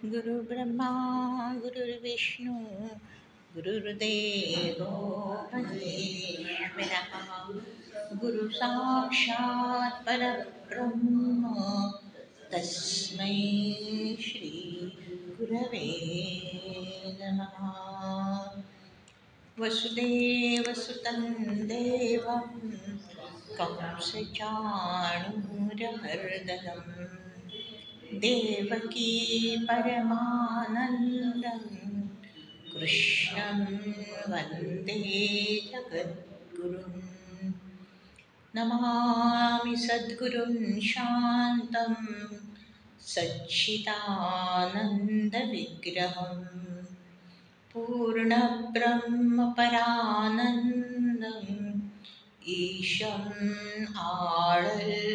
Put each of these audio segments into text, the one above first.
गुरुर्ब्रह्मा गुरुर्विष्णू गुरुर्देवो महेश्वरः गुरु साक्षात् परब्रह्म तस्मै श्री गुरवे नमः। वसुदेवसुतं देवं कंसचाणूरमर्दनं देवकी परमानन्दं कृष्णं वन्दे जगद्गुरुं। नमामि सद्गुरुं शान्तं सच्चिदानन्दविग्रहम् पूर्णब्रह्मपरानन्दम् ईशम् आळल्दिवल्लभम्।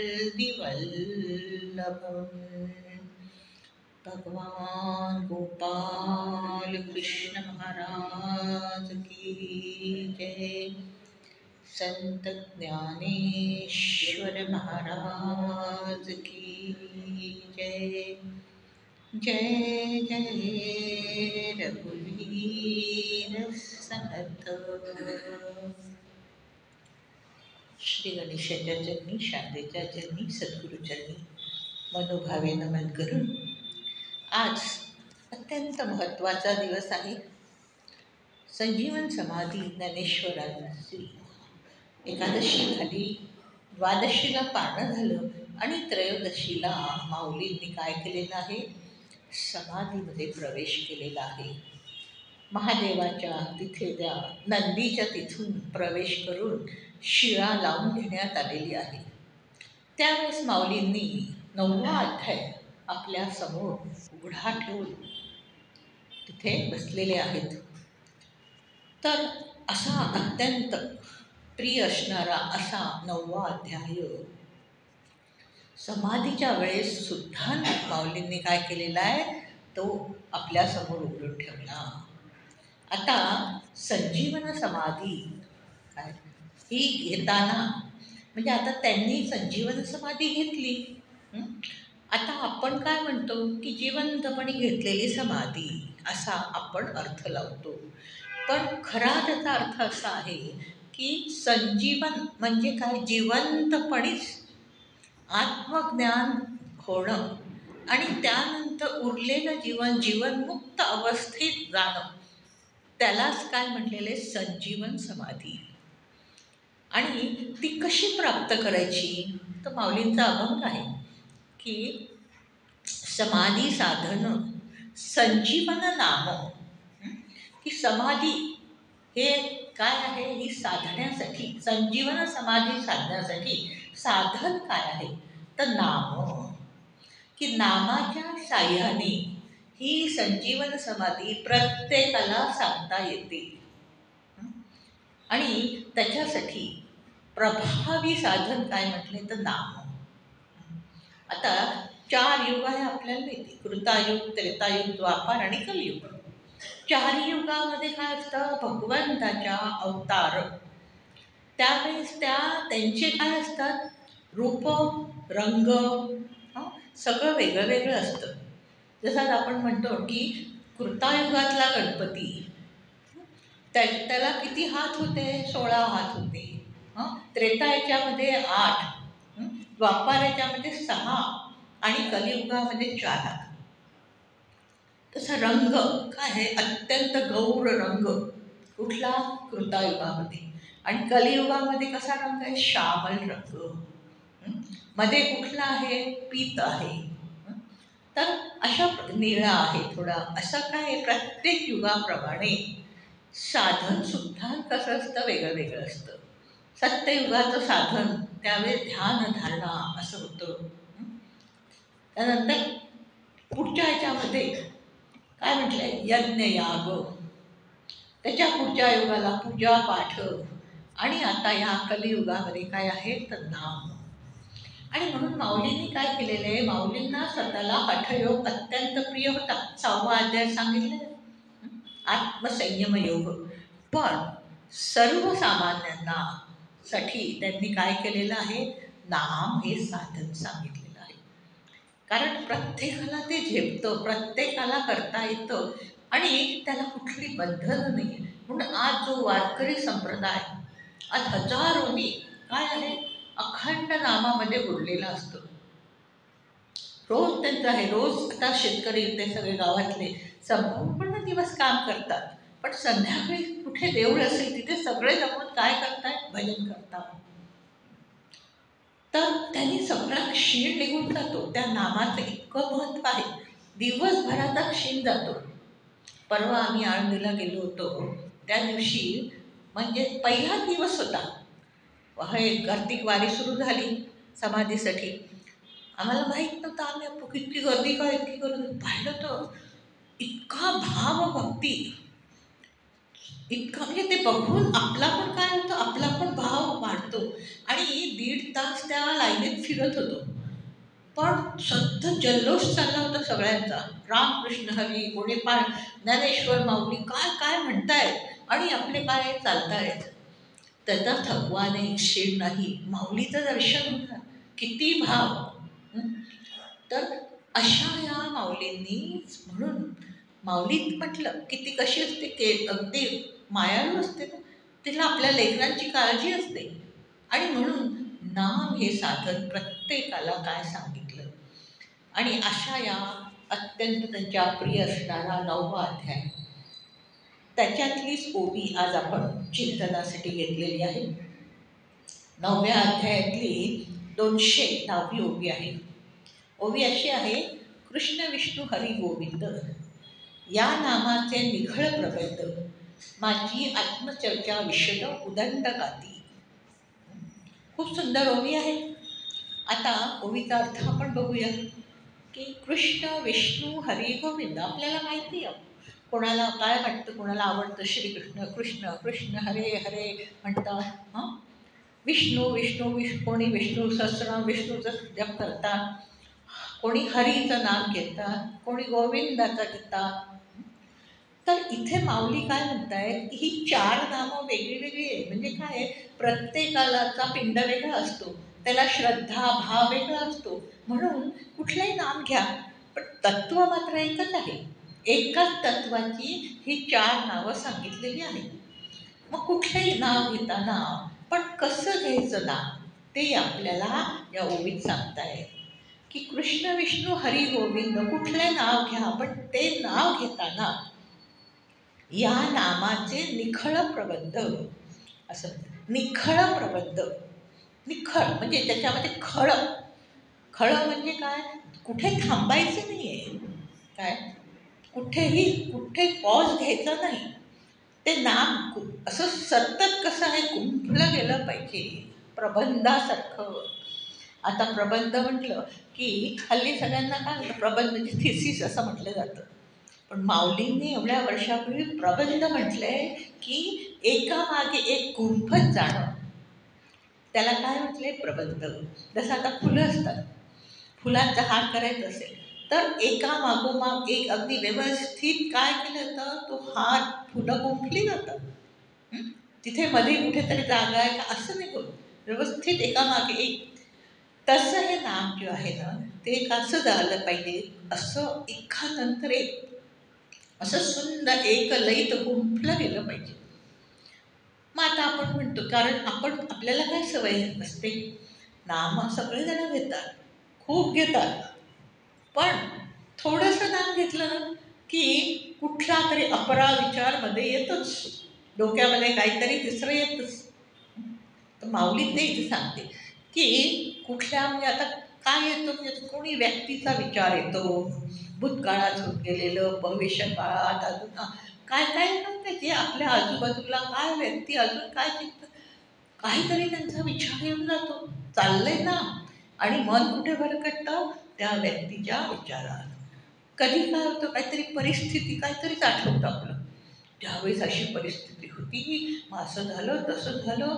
भगवान गोपाल कृष्ण महाराज की जय। संत ज्ञानेश्वर महाराज की जय। जय जय रघुवीर समर्थ। श्री गणेशाच्या चरणी, शांतेच्या चरणी, सद्गुरूचरणी मनोभावे नमन करून आज अत्यंत महत्त्वाचा दिवस आहे। संजीवन समाधी ज्ञानेश्वरांची एकादशी झाली, द्वादशीला पारणं झालं आणि त्रयोदशीला माऊलींनी काय केलेलं आहे, समाधीमध्ये प्रवेश केलेला आहे। महादेवाच्या तिथे त्या नंदीच्या तिथून प्रवेश करून शिळा लावून घेण्यात आलेली आहे। त्यावेळेस माऊलींनी 9वा अध्याय आपल्या समोर उघडा ठेवून तिथे बसलेले आहेत। तर असा अत्यंत प्रिय असणारा असा 9वा अध्याय समाधीच्या वेळेस सुद्धा माऊलींनी काय केलेला आहे, तो आपल्या समोर उघडून ठेवला। आता संजीवन समाधी काय ही घेताना म्हणजे आता त्यांनी संजीवन समाधी घेतली, आता आपण काय म्हणतो की जिवंतपणे घेतलेली समाधी असा आपण अर्थ लावतो। पण खरा त्याचा अर्थ असा आहे की संजीवन म्हणजे काय, जिवंतपणीच आत्मज्ञान होणं आणि त्यानंतर उरलेलं जीवन जीवनमुक्त अवस्थेत जाणं, त्यालाच काय म्हटलेले संजीवन समाधी। आणि ती कशी प्राप्त करायची, तर माऊलींचा अभंग आहे की समाधी साधन संजीवन नाम, की समाधी हे काय आहे, ही साधण्यासाठी संजीवन समाधी साधण्यासाठी साधन काय आहे, तर नाम, की नामाच्या साह्याने ही संजीवन समाधी प्रत्येकाला साधता येते। आणि त्याच्यासाठी प्रभावी साधन काय म्हटले तर नाम। आता 4 युग आहे आपल्याला माहिती, कृतायुग, त्रेतायुग, द्वापार आणि कलियुग। 4 युगामध्ये काय असतं, भगवंताच्या अवतार, त्यावेळेस त्यांचे काय असतात, रूप रंग सगळं वेगळं वेगळं असतं। जसं आपण म्हणतो की कृतायुगातला गणपती, त्याला किती हात होते, 16 हात होते। त्रेता याच्यामध्ये 8, द्वापार याच्यामध्ये 6 आणि कलियुगामध्ये 4 हात। तसा रंग काय आहे, अत्यंत गौर रंग कुठला, कृतायुगामध्ये। आणि कलियुगामध्ये कसा रंग आहे, श्यामल रंग। मध्ये कुठला आहे, पीत आहे। तर अशा निळा आहे थोडा, असं काय प्रत्येक युगाप्रमाणे साधन सुद्धा कसं असतं, वेगळं वेगळं असतं। सत्ययुगाचं साधन त्यावेळेस ध्यान धारणा असं होतं। त्यानंतर पुढच्या ह्याच्यामध्ये काय म्हटलंय, यज्ञ याग, त्याच्या पुढच्या युगाला पूजा पाठ, आणि आता या कलियुगामध्ये काय आहे तर नाम। आणि म्हणून माऊलींनी काय केलेलं आहे, माऊलींना स्वतःला हठयोग अत्यंत प्रिय होता। 6वा अध्याय सांगितले आत्मसंयम योग, पण सर्वसामान्यांना साठी त्यांनी काय केलेलं आहे, नाम हे साधन सांगितलेलं आहे। कारण प्रत्येकाला ते झेपतं, प्रत्येकाला करता येतं आणि त्याला कुठली बंधनं नाही आहे. म्हणून आज जो वारकरी संप्रदाय आज हजारोनी काय आहे अखंड नामामध्ये बुडलेला असतो. रोज त्यांचं आहे. रोज आता शेतकरी ते सगळे गावातले संपूर्ण दिवस काम करतात. पण संध्याकाळी कुठे देऊळ असेल तिथे सगळे जमून काय करतायत? भजन करतात. तर त्यांनी सगळा क्षीण निघून जातो. त्या नामाचं इतकं महत्त्व आहे. दिवसभराचा क्षीण जातो. परवा आम्ही आळंदीला गेलो होतो. त्या दिवशी म्हणजे पहिला दिवस होता. हे कार्तिक वारी सुरू झाली समाधीसाठी. आम्हाला माहीत नव्हतं. आम्ही किती गर्दी का इतकी गर्दी पाहिलं तर इतका भाव भक्ती, इतका म्हणजे ते बघून आपला पण काय होतं, आपला पण भाव वाढतो. आणि 1.5 तास त्या लाईनीत फिरत होतो. पण सतत जल्लोष चालला होता सगळ्यांचा. रामकृष्ण हरी, कोणी पाय ज्ञानेश्वर माऊली काय काय म्हणतायत आणि आपले काय चालतायत. त्याचा थकवा नाही, क्षीण नाही. माऊलीचं दर्शन होणार, किती भाव. हं? तर अशा या माऊलींनी म्हणून माऊलीत म्हटलं की ती कशी असते अगदी मायाळू असते ना, तिला आपल्या लेकरांची काळजी असते. आणि म्हणून नाम हे साधन प्रत्येकाला काय सांगितलं. आणि अशा या अत्यंत त्यांच्या प्रिय असणारा 9वा अध्याय, त्याच्यातलीच ओवी आज आपण चिंतनासाठी घेतलेली आहे. 9व्या अध्यायातली 209वी ओवी आहे. ओवी अशी आहे, कृष्ण विष्णू हरी गोविंद या नामाचे निखळ प्रबंध, माझी आत्मचर्चा विशद उदंड गाती. खूप सुंदर ओवी आहे. आता ओवीचा अर्थ आपण बघूया की कृष्ण विष्णू हरी गोविंद आपल्याला माहिती आहे. कोणाला काय वाटतं, कोणाला आवडतं श्रीकृष्ण, कृष्ण कृष्ण हरे हरे म्हणतात. हां, विष्णू विष्णू कोणी विष्णू सहस्रनाम विष्णूचं जप करतात, कोणी हरीचं नाम घेतात, कोणी गोविंदाचं घेतात. तर इथे माऊली काय म्हणतायत की ही 4 नामं वेगळी वेगळी आहे. म्हणजे काय आहे, प्रत्येकालाचा पिंड वेगळा असतो, त्याला श्रद्धा भाव वेगळा असतो. म्हणून कुठलंही नाम घ्या, पण तत्त्व मात्र एकच आहे. एकाच तत्वाची ही 4 नावं सांगितलेली आहेत. मग कुठलंही नाव घेताना पण कसं घ्यायचं नाव ते आपल्याला या ओवीत सांगतायत की कृष्ण विष्णू हरी गोविंद कुठले नाव घ्या, पण ते नाव घेताना या नामाचे निखळ प्रबंध असं. निखळ प्रबंध, निखळ म्हणजे त्याच्यामध्ये खळ. खळ म्हणजे काय, कुठे थांबायचं नाही आहे. काय, कुठे पॉज घ्यायचा नाही. ते नाम असं सतत कसं आहे गुंफलं गेलं पाहिजे प्रबंधासारखं. आता प्रबंध म्हटलं की हल्ली सगळ्यांना काय होतं, प्रबंध म्हणजे थिसिस असं म्हटलं जातं. पण माऊलींनी एवढ्या वर्षापूर्वी प्रबंध म्हटलंय की एकामागे एक गुंफत जाणं, त्याला काय म्हटलंय प्रबंध. जसं आता फुलं असतात, फुलांचा हार करायचा असेल तर एका मागोमाग एक अगदी व्यवस्थित काय केलं तर तो हार फुलं गुंफली जातात. तिथे मध्ये कुठेतरी जागा आहे का असं नाही होत, व्यवस्थित एकामागे एक. तसं हे नाम जे आहे ना ते कसं झालं पाहिजे, असं एकानंतर एक असं सुंदर एक लयीत गुंफलं गेलं पाहिजे. मग आता आपण म्हणतो, कारण आपण आपल्याला काय सवय असते, नाम सगळेजण घेतात, खूप घेतात. पण थोडंसं नाम घेतलं ना की कुठला तरी अपरा विचार मध्ये येतच, डोक्यामध्ये काहीतरी तिसरं येतच. तर माऊली ते इथे सांगते की कुठल्या म्हणजे आता काय येतो, म्हणजे कोणी व्यक्तीचा विचार येतो, भूतकाळात होत गेलेलं, भविष्य काळात अजून काय काय म्हणते जे आपल्या आजूबाजूला काय व्यक्ती अजून काय चिंता, काहीतरी त्यांचा विचार येऊन जातो, चाललंय ना. आणि मन कुठे भरकटतं, त्या व्यक्तीच्या विचारात. कधी काय होतं, काहीतरी परिस्थिती काहीतरीच आठवतं आपलं, त्यावेळेस अशी परिस्थिती होती, मग असं झालं तसं झालं,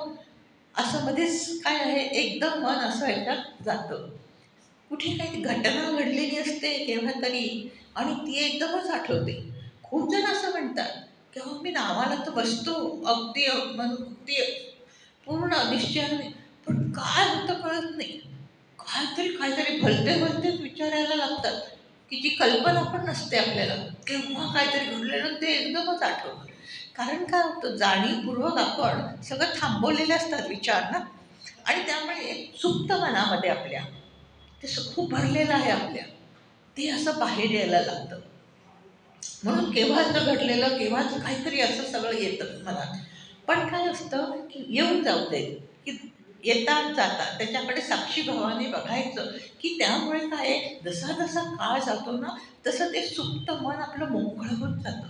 असं मध्येच काय आहे एकदम मन असं ह्याच्यात जातं. कुठे काही घटना घडलेली असते केव्हा तरी आणि ती एकदमच आठवते. खूप जण असं म्हणतात की हो मी नावाला तर बसतो अगदी अगदी पूर्ण निश्चयाने, पण काय होतं कळत नाही. काहीतरी काहीतरी भलते भलतेच विचारायला लागतात की जी कल्पना पण नसते आपल्याला. केव्हा काहीतरी घडलेलं ते एकदमच आठवतं. कारण काय होतं, जाणीवपूर्वक आपण सगळं थांबवलेले असतात विचार ना. आणि त्यामुळे सुप्त मनामध्ये आपल्या ते खूप भरलेलं आहे आपल्या, ते असं बाहेर यायला लागतं. म्हणून केव्हाचं घडलेलं, केव्हाचं काहीतरी असं सगळं येतं मनात. पण काय असतं की येऊन जाऊ दे, की येतात जातात त्याच्याकडे साक्षीभावाने बघायचं. की त्यामुळे काय आहे, जसा जसा काळ जातो ना, तसं ते सुप्त मन आपलं मोकळं होत जातं.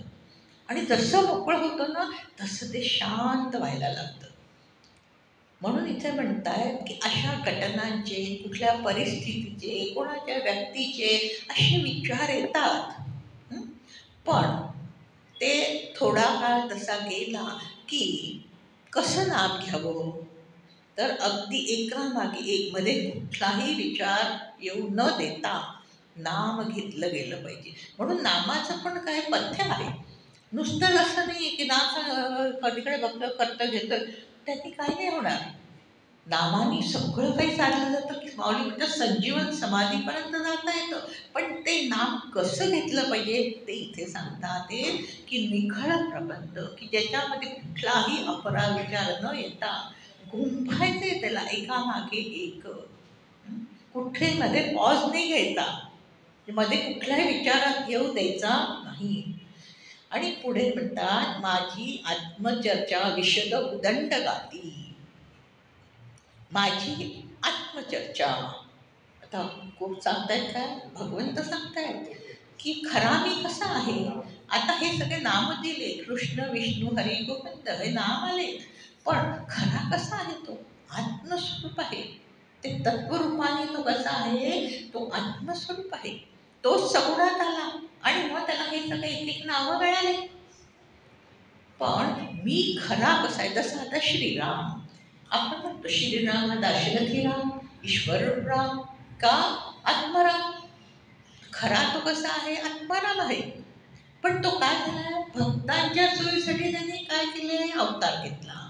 आणि जसं मोकळं होतं ना, तसं ते शांत व्हायला लागतं. म्हणून इथे म्हणतायत की अशा घटनांचे, कुठल्या परिस्थितीचे, कोणाच्या व्यक्तीचे असे विचार येतात. हं? पण ते थोडा काळ तसा गेला की कसं नाम घ्यावं, तर अगदी एकामागे एक मध्ये कुठलाही विचार येऊ न देता नाम घेतलं गेलं पाहिजे. म्हणून नामाचं पण काय पथ्य आहे. नुसतं असं नाही की नाम कधीकडे बघतं करतं घेतं, त्यांनी काही नाही होणार. नामाने सगळं काही साधलं जातं की माऊली म्हणजे संजीवन समाधीपर्यंत जाता येतं. पण ते नाम कसं घेतलं पाहिजे ते इथे सांगतात ते, की निखळ प्रबंध, की ज्याच्यामध्ये कुठलाही अपरा विचार न येता गुंफायचे त्याला एकामागे एक. कुठे मध्ये पॉज नाही घ्यायचा, मध्ये कुठल्याही विचारात येऊ द्यायचा नाही. आणि पुढे म्हणतात, माझी आत्मचर्चा विशद उदंड गाती. माझी आत्मचर्चा. आता खूप सांगतायत काय, भगवंत सांगतायत की खरा मी कसा आहे. आता हे सगळे नाम दिले, कृष्ण विष्णू हरी गोविंद हे नाम आले, पण खरा कसा आहे तो आत्मस्वरूप आहे. ते तत्वरूपाने तो कसा आहे, तो आत्मस्वरूप आहे. तो सगुणात आला आणि मग त्याला हे सगळे एक एक नावं मिळाले. पण मी खरा कसा आहे, जसं आता श्रीराम आपण म्हणतो, श्रीराम हा दाशरथी राम, ईश्वर राम का आत्माराम. खरा तो कसा आहे, आत्माराम आहे. पण तो काय झाला, भक्तांच्या सोयीसाठी त्याने काय केले, अवतार घेतला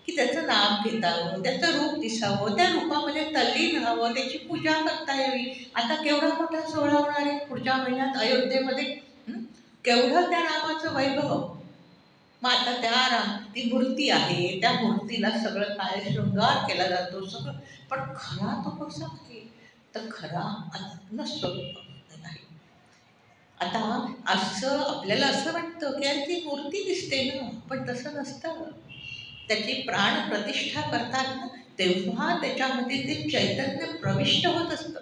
की त्याचं नाम घेतावं, त्याचं रूप दिसावं, त्या रूपामध्ये तल्लीन राहावं, त्याची पूजा करता यावी. आता केवढा मोठा सोहळा होणार आहे पुढच्या महिन्यात अयोध्येमध्ये. केवढं त्या नामाचं वैभव. मग आता त्या ती मूर्ती आहे, त्या मूर्तीला सगळं काय शृंगार केला जातो सगळं. पण खरा तो कसा आहे, तर खरा आत्मस्वरूप आहे. आता असं आपल्याला असं वाटतं की अरे ती मूर्ती दिसते ना, पण तसं नसतं. त्याची प्राण प्रतिष्ठा करतात ना, तेव्हा त्याच्यामध्ये ते चैतन्य प्रविष्ट होत असतं.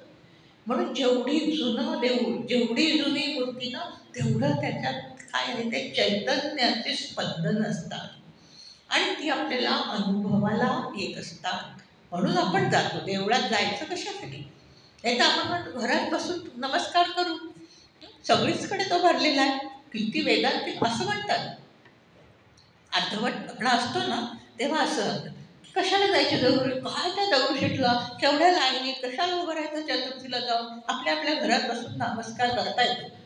म्हणून जेवढी जुनं देऊळ, जेवढी जुनी मूर्ती ना, तेवढं त्याच्यात काय आहे, ते चैतन्याचे स्पंदन असतात. आणि ती आपल्याला अनुभवाला येत असतात. म्हणून आपण जातो देवळात. जायचं कशासाठी, नाही तर आपण म्हणतो घरात बसून नमस्कार करू. सगळीचकडे तो भरलेला आहे. किती वेदांत असं म्हणतात. अर्धवट लग्न असतो ना, तेव्हा असं म्हणतात की कशाला जायचे दगडू, काय त्या दगडूशेठला केवढ्या लाईनीत कशाला उभं राहायचं, चतुर्थीला जाऊन आपल्या आपल्या घरात बसून नमस्कार करता येतो.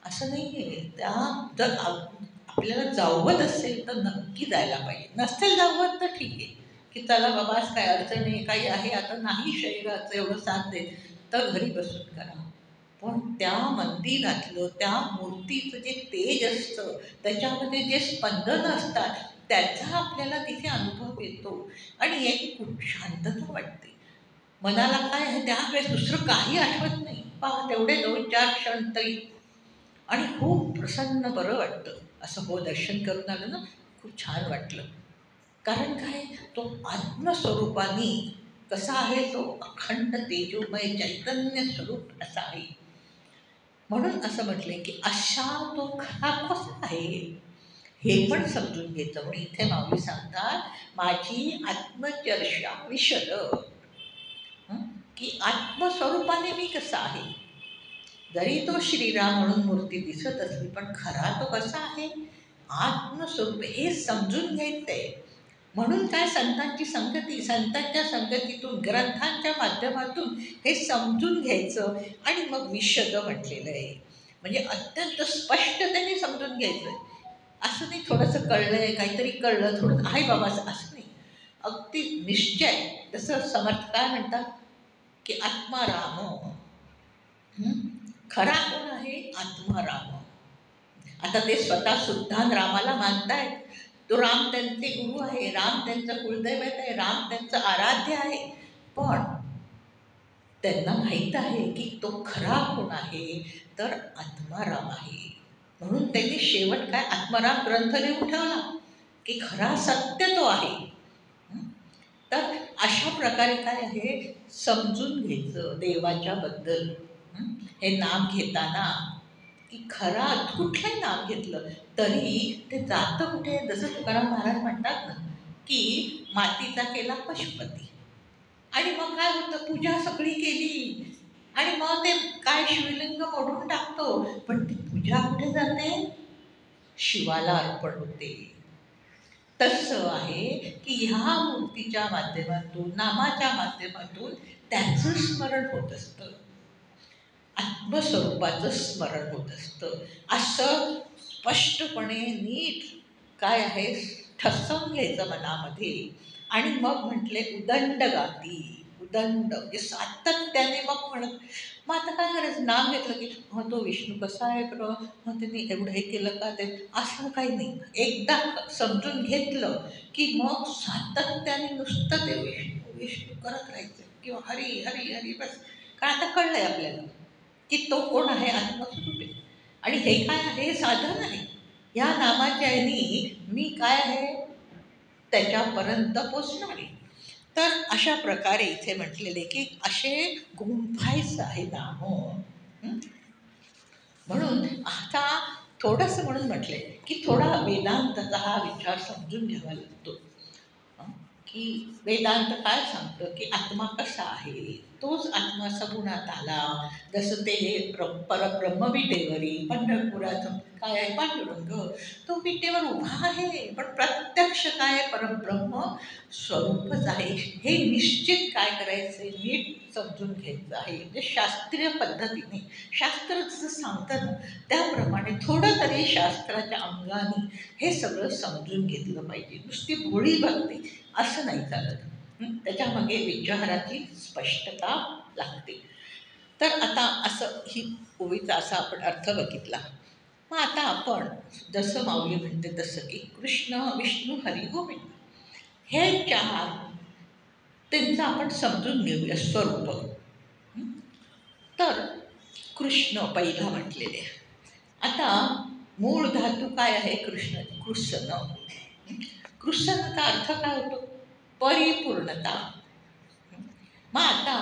असं नाही आहे. त्या जर आपल्याला जावत असेल तर नक्की जायला पाहिजे. नसेल जावत तर ठीक आहे की चला बाबा आज काय अडचण आहे, काही आहे, आता नाही शरीराचं एवढं साथ देत, तर घरी बसून करा. पण त्या मंदिरातलं, त्या मूर्तीचं जे तेज असतं, त्याच्यामध्ये जे स्पंदन असतात, त्याचा आपल्याला तिथे अनुभव येतो. आणि एक खूप शांतता वाटते मनाला. काय आहे त्यावेळेस दुसरं काही आठवत नाही. पहा तेवढे 2-4 क्षण तरी, आणि खूप प्रसन्न बरं वाटतं. असं हो दर्शन करून आलं ना, खूप छान वाटलं. कारण काय, तो आत्मस्वरूपाने कसा आहे, तो अखंड तेजोमय चैतन्य स्वरूप असा आहे. म्हणून असं म्हटलंय की अशा तो खरा कसा आहे हे पण समजून घ्यायचं. म्हणून इथे माऊली सांगतात, माझी आत्मचर्चा विशद, की आत्मस्वरूपाने मी कसा आहे. जरी तो श्रीराम म्हणून मूर्ती दिसत असली, पण खरा तो कसा आहे, आत्मस्वरूप, हे समजून घ्यायचंय. म्हणून काय, संतांची संगती, संतांच्या संगतीतून, ग्रंथांच्या माध्यमातून हे समजून घ्यायचं. आणि मग विशद म्हटलेलं आहे, म्हणजे अत्यंत स्पष्टतेने समजून घ्यायचं. असं नाही थोडंसं कळलंय, काहीतरी कळलं थोडं आहे बाबा असं नाही. अगदी निश्चय. जसं समर्थ काय म्हणतात, की आत्माराम. खरा कोण आहे? आत्माराम. आता ते स्वतः सुद्धा रामाला मानतायत. तो राम त्यांचे गुरु आहे, राम त्यांचं कुलदैवत आहे, राम त्यांचं आराध्य आहे. पण त्यांना माहीत आहे की तो खरा कोण आहे, तर आत्माराम आहे. म्हणून त्यांनी शेवट काय आत्माराम ग्रंथ लिहून ठेवला की खरा सत्य तो आहे. तर अशा प्रकारे काय आहे, समजून घ्यायचं देवाच्या बद्दल. हे नाम घेताना की खरा कुठलंही नाम घेतलं तरी ते जातं कुठे. जसं तुकाराम महाराज म्हणतात ना की मातीचा केला पशुपती, आणि मग काय होतं, पूजा सगळी केली आणि मग ते काय शिवलिंग मोडून टाकतो, पण ती पूजा कुठे जाते? शिवाला अर्पण होते. तसं आहे की ह्या मूर्तीच्या माध्यमातून, नामाच्या माध्यमातून त्याचं स्मरण होत असतं, आत्मस्वरूपाचं स्मरण होत असतं. असं स्पष्टपणे नीट काय आहे ठसवून घ्यायचं मनामध्ये. आणि मग म्हटले उदंड गाती. उदंड म्हणजे सातत्याने मग म्हणत. मग आता काय करायचं, नाम घेतलं की तो विष्णू कसा आहे बरं, त्यांनी एवढं हे केलं का, ते असं काही नाही. एकदा समजून घेतलं की मग सातत्याने नुसतं ते विष्णू विष्णू करत राहायचं, किंवा हरी हरी हरी बस. का आता कळलंय आपल्याला की तो कोण आहे, आत्मस्वरूप आहे. आणि हे काय आहे, हे साधन आहे. या नामाच्या ह्यानी मी काय आहे त्याच्यापर्यंत पोचणार आहे. तर अशा प्रकारे इथे म्हटलेले की असे गुंफायचं आहे नाम. म्हणून आता थोडंसं म्हणून म्हटले की थोडा वेदांताचा हा विचार समजून घ्यावा लागतो. की वेदांत काय सांगतं की आत्मा कसा आहे, तोच आत्मा सगुणात आला. जसं ते हे परब्रह्म विटेवरी पंढरपुराचं काय आहे पांडुरंग, तो विटेवर उभा आहे, पण प्रत्यक्ष काय परब्रह्म स्वरूपच आहे. हे निश्चित काय करायचं, नीट समजून घ्यायचं आहे. म्हणजे शास्त्रीय पद्धतीने शास्त्र जसं सांगतं ना त्याप्रमाणे थोडं तरी शास्त्राच्या अंगाने हे सगळं समजून घेतलं पाहिजे. नुसती भोळी भक्ती असं नाही चालत. त्याच्यामागे विचाराची स्पष्टता लागते. तर आता असं ही ओवीचा असा आपण अर्थ बघितला. मग आता आपण जसं माऊली म्हणते तसं की कृष्ण विष्णू हरी गोविंद हे चार त्यांचं आपण समजून घेऊया स्वरूप. तर कृष्ण पहिला म्हटलेले. आता मूळ धातू काय आहे कृष्ण, कृष्ण. कृष्णाचा अर्थ काय होतो, परिपूर्णता. मग आता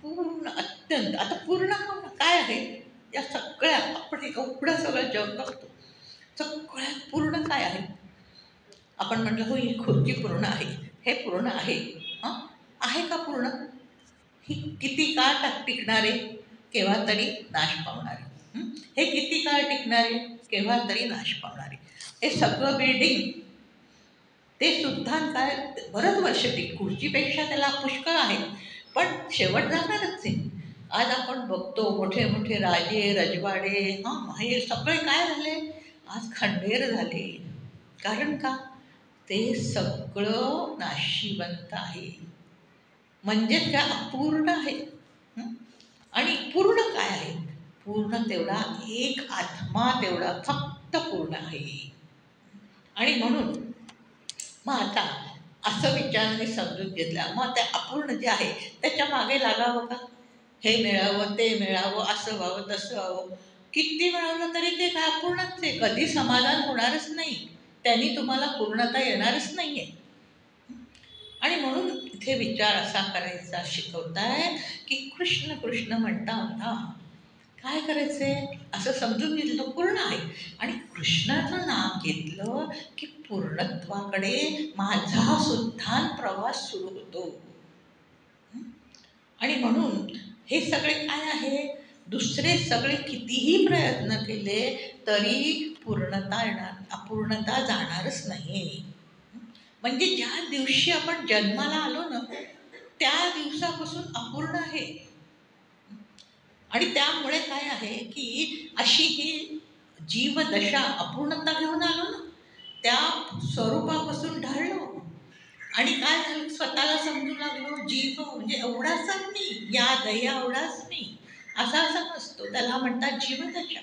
पूर्ण अत्यंत, आता पूर्ण काय आहे या सगळ्या, आपण एवढं सगळं जग बघतो, सगळ्यात पूर्ण काय आहे. आपण म्हटलं हो ही खुर्ची पूर्ण आहे, हे पूर्ण आहे. आहे का पूर्ण? ही किती काळ टिकणारे, केव्हा तरी नाश पावणारे. हे किती काळ टिकणारे, केव्हा तरी नाश पावणारे. हे सगळं बिल्डिंग ते सुद्धा काय बरंच वर्ष टिक, खुर्चीपेक्षा त्याला पुष्कळ आहे, पण शेवट जाणारच आहे. आज आपण बघतो मोठे मोठे राजे रजवाडे, हे सगळे काय झाले, आज खंडेर झाले. कारण का, ते सगळं नाशिवंत आहे. म्हणजे काय, अपूर्ण आहे. आणि पूर्ण काय आहे, पूर्ण तेवढा एक आत्मा तेवढा फक्त पूर्ण आहे. आणि म्हणून मग आता असं विचाराने समजून घेतलं, मग त्या अपूर्ण जे आहे त्याच्या मागे लागावं का, हे मिळावं ते मिळावं, असं व्हावं तसं व्हावं. किती मिळवलं तरी ते काय अपूर्णच आहे, कधी समाधान होणारच नाही, त्यांनी तुम्हाला पूर्णता येणारच नाही आहे. आणि म्हणून इथे विचार असा करायचा शिकवताय की कृष्ण कृष्ण म्हणता म्हणता काय करायचंय, असं समजून घेतलं पूर्ण आहे. आणि कृष्णाचं नाम घेतलं की पूर्णत्वाकडे माझा सुद्धा प्रवास सुरू होतो. आणि म्हणून हे सगळे काय आहे, दुसरे सगळे कितीही प्रयत्न केले तरी पूर्णता येणार, अपूर्णता जाणारच नाही. म्हणजे ज्या दिवशी आपण जन्माला आलो ना त्या दिवसापासून अपूर्ण आहे. आणि त्यामुळे काय आहे की अशी ही जीवदशा अपूर्णता घेऊन आलो ना, त्या स्वरूपापासून ढळलो आणि काय झालं, स्वतःला समजू लागलो जीव म्हणजे एवढाच मी, या दया एवढाच मी, असा असा नसतो. त्याला म्हणतात जीवदशा.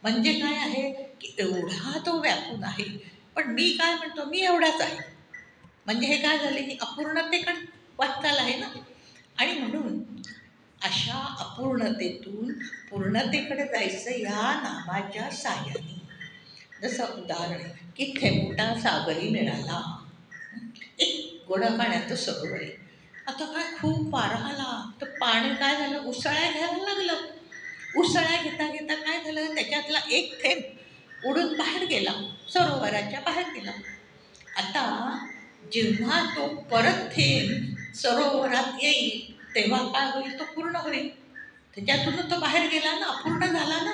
म्हणजे काय आहे की एवढा तो व्यापून आहे, पण मी काय म्हणतो, मी एवढाच आहे. म्हणजे हे काय झाले की अपूर्णतेकडे वाटचाल आहे ना. आणि म्हणून अशा अपूर्णतेतून पूर्णतेकडे जायचं या नामाच्या साह्याने. जसं उदाहरण आहे की थेंबटा सागरी मिळाला, एक गोड्या पाण्याचं सरोवर आहे. आता काय खूप वारा आला, तर पाणी काय झालं, उसळ्या घ्यायला लागलं. उसळ्या घेता घेता काय झालं, त्याच्यातला एक थेंब उडून बाहेर गेला, सरोवराच्या बाहेर गेला. आता जेव्हा तो परत थेंब सरोवरात येईल तेव्हा काय होईल, तो पूर्ण होईल. त्याच्यातून तो बाहेर गेला ना, अपूर्ण झाला ना.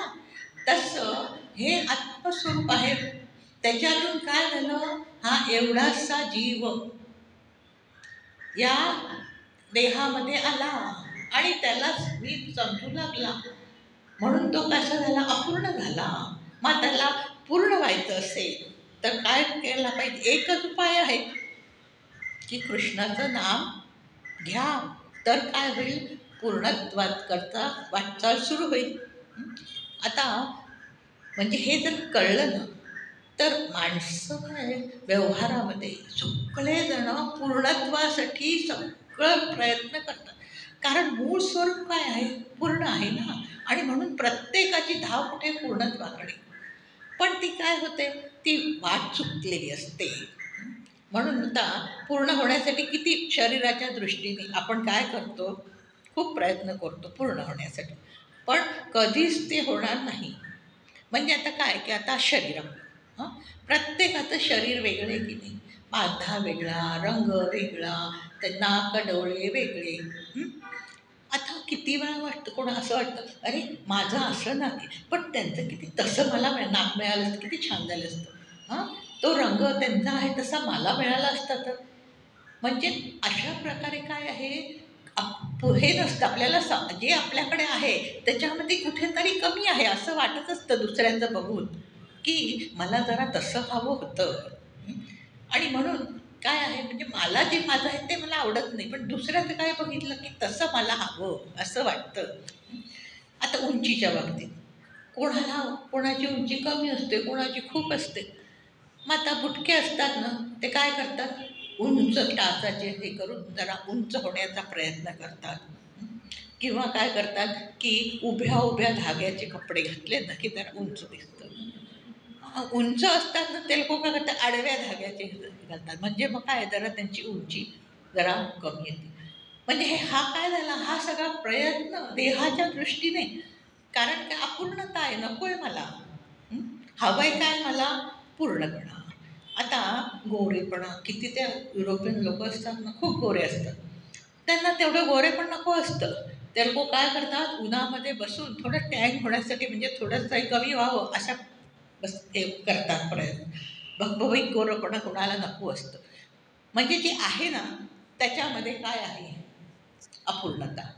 तसं हे आत्मस्वरूप आहे. त्याच्यातून काय झालं, हा एवढासा जीव या देहामध्ये आला आणि त्याला मी समजू लागला. म्हणून तो कसा झाला, अपूर्ण झाला. मग त्याला पूर्ण व्हायचं असेल तर काय केलं पाहिजे, एकच उपाय आहे की कृष्णाचं नाम घ्या, तर काय होईल, पूर्णत्वात करता वाटचाल सुरू होईल. आता म्हणजे हे जर कळलं ना, तर माणसं काय व्यवहारामध्ये सगळेजण पूर्णत्वासाठी सगळं प्रयत्न करतात. कारण मूळ स्वरूप काय आहे, पूर्ण आहे ना. आणि म्हणून प्रत्येकाची धाव कुठे, पूर्णत्वाकडे. पण ती काय होते, ती वाट चुकलेली असते. म्हणून आता पूर्ण होण्यासाठी किती शरीराच्या दृष्टीने आपण काय करतो, खूप प्रयत्न करतो पूर्ण होण्यासाठी, पण कधीच ते होणार नाही. म्हणजे आता काय की आता शरीर आपलं, प्रत्येकाचं शरीर वेगळे की नाही, बांधा वेगळा, रंग वेगळा, ते नाक डोळे वेगळे. आता किती वेळा वाटतं, कोणा असं वाटतं, अरे माझं असं नाही, पण त्यांचं किती, तसं मला नाक मिळालं असतं किती छान झालं असतं. तो रंग त्यांचा आहे तसा मला मिळाला असता तर. म्हणजे अशा प्रकारे काय आहे, हे नसतं आपल्याला, जे आपल्याकडे आहे त्याच्यामध्ये कुठेतरी कमी आहे असं वाटत असतं दुसऱ्यांचं बघून, की मला जरा तसं हवं होतं. आणि म्हणून काय आहे, म्हणजे मला जे माझं आहे ते मला आवडत नाही, पण दुसऱ्याचं काय बघितलं की तसं मला हवं असं वाटतं. आता उंचीच्या बाबतीत कोणाला, कोणाची उंची कमी असते, कोणाची खूप असते. मग आता बुटके असतात ना, ते काय करतात, उंच टाचाचे हे करून जरा उंच होण्याचा प्रयत्न करतात. किंवा काय करतात की उभ्या उभ्या धाग्याचे कपडे घातले ना की जरा उंच दिसतं. उंच असतात ना ते लोक काय करतात, आडव्या धाग्याचे घालतात, म्हणजे मग काय जरा त्यांची उंची जरा कमी येते. म्हणजे हा काय झाला, हा सगळा प्रयत्न देहाच्या दृष्टीने. कारण काय, अपूर्णता आहे, नकोय मला. हं? हवंय काय मला, पूर्णपणा. आता गोरेपणा, किती त्या युरोपियन लोक असतात ना, खूप गोरे असतात, त्यांना तेवढं गोरे पण नको असतं. ते लोक काय करतात, उन्हामध्ये बसून थोडं टॅग होण्यासाठी, म्हणजे थोडंसं काही कमी व्हावं अशा बस ते करतात प्रयत्न. भगभवीत गोरंपणा कोणाला नको असतं. म्हणजे जे आहे ना त्याच्यामध्ये काय आहे, अपूर्णता.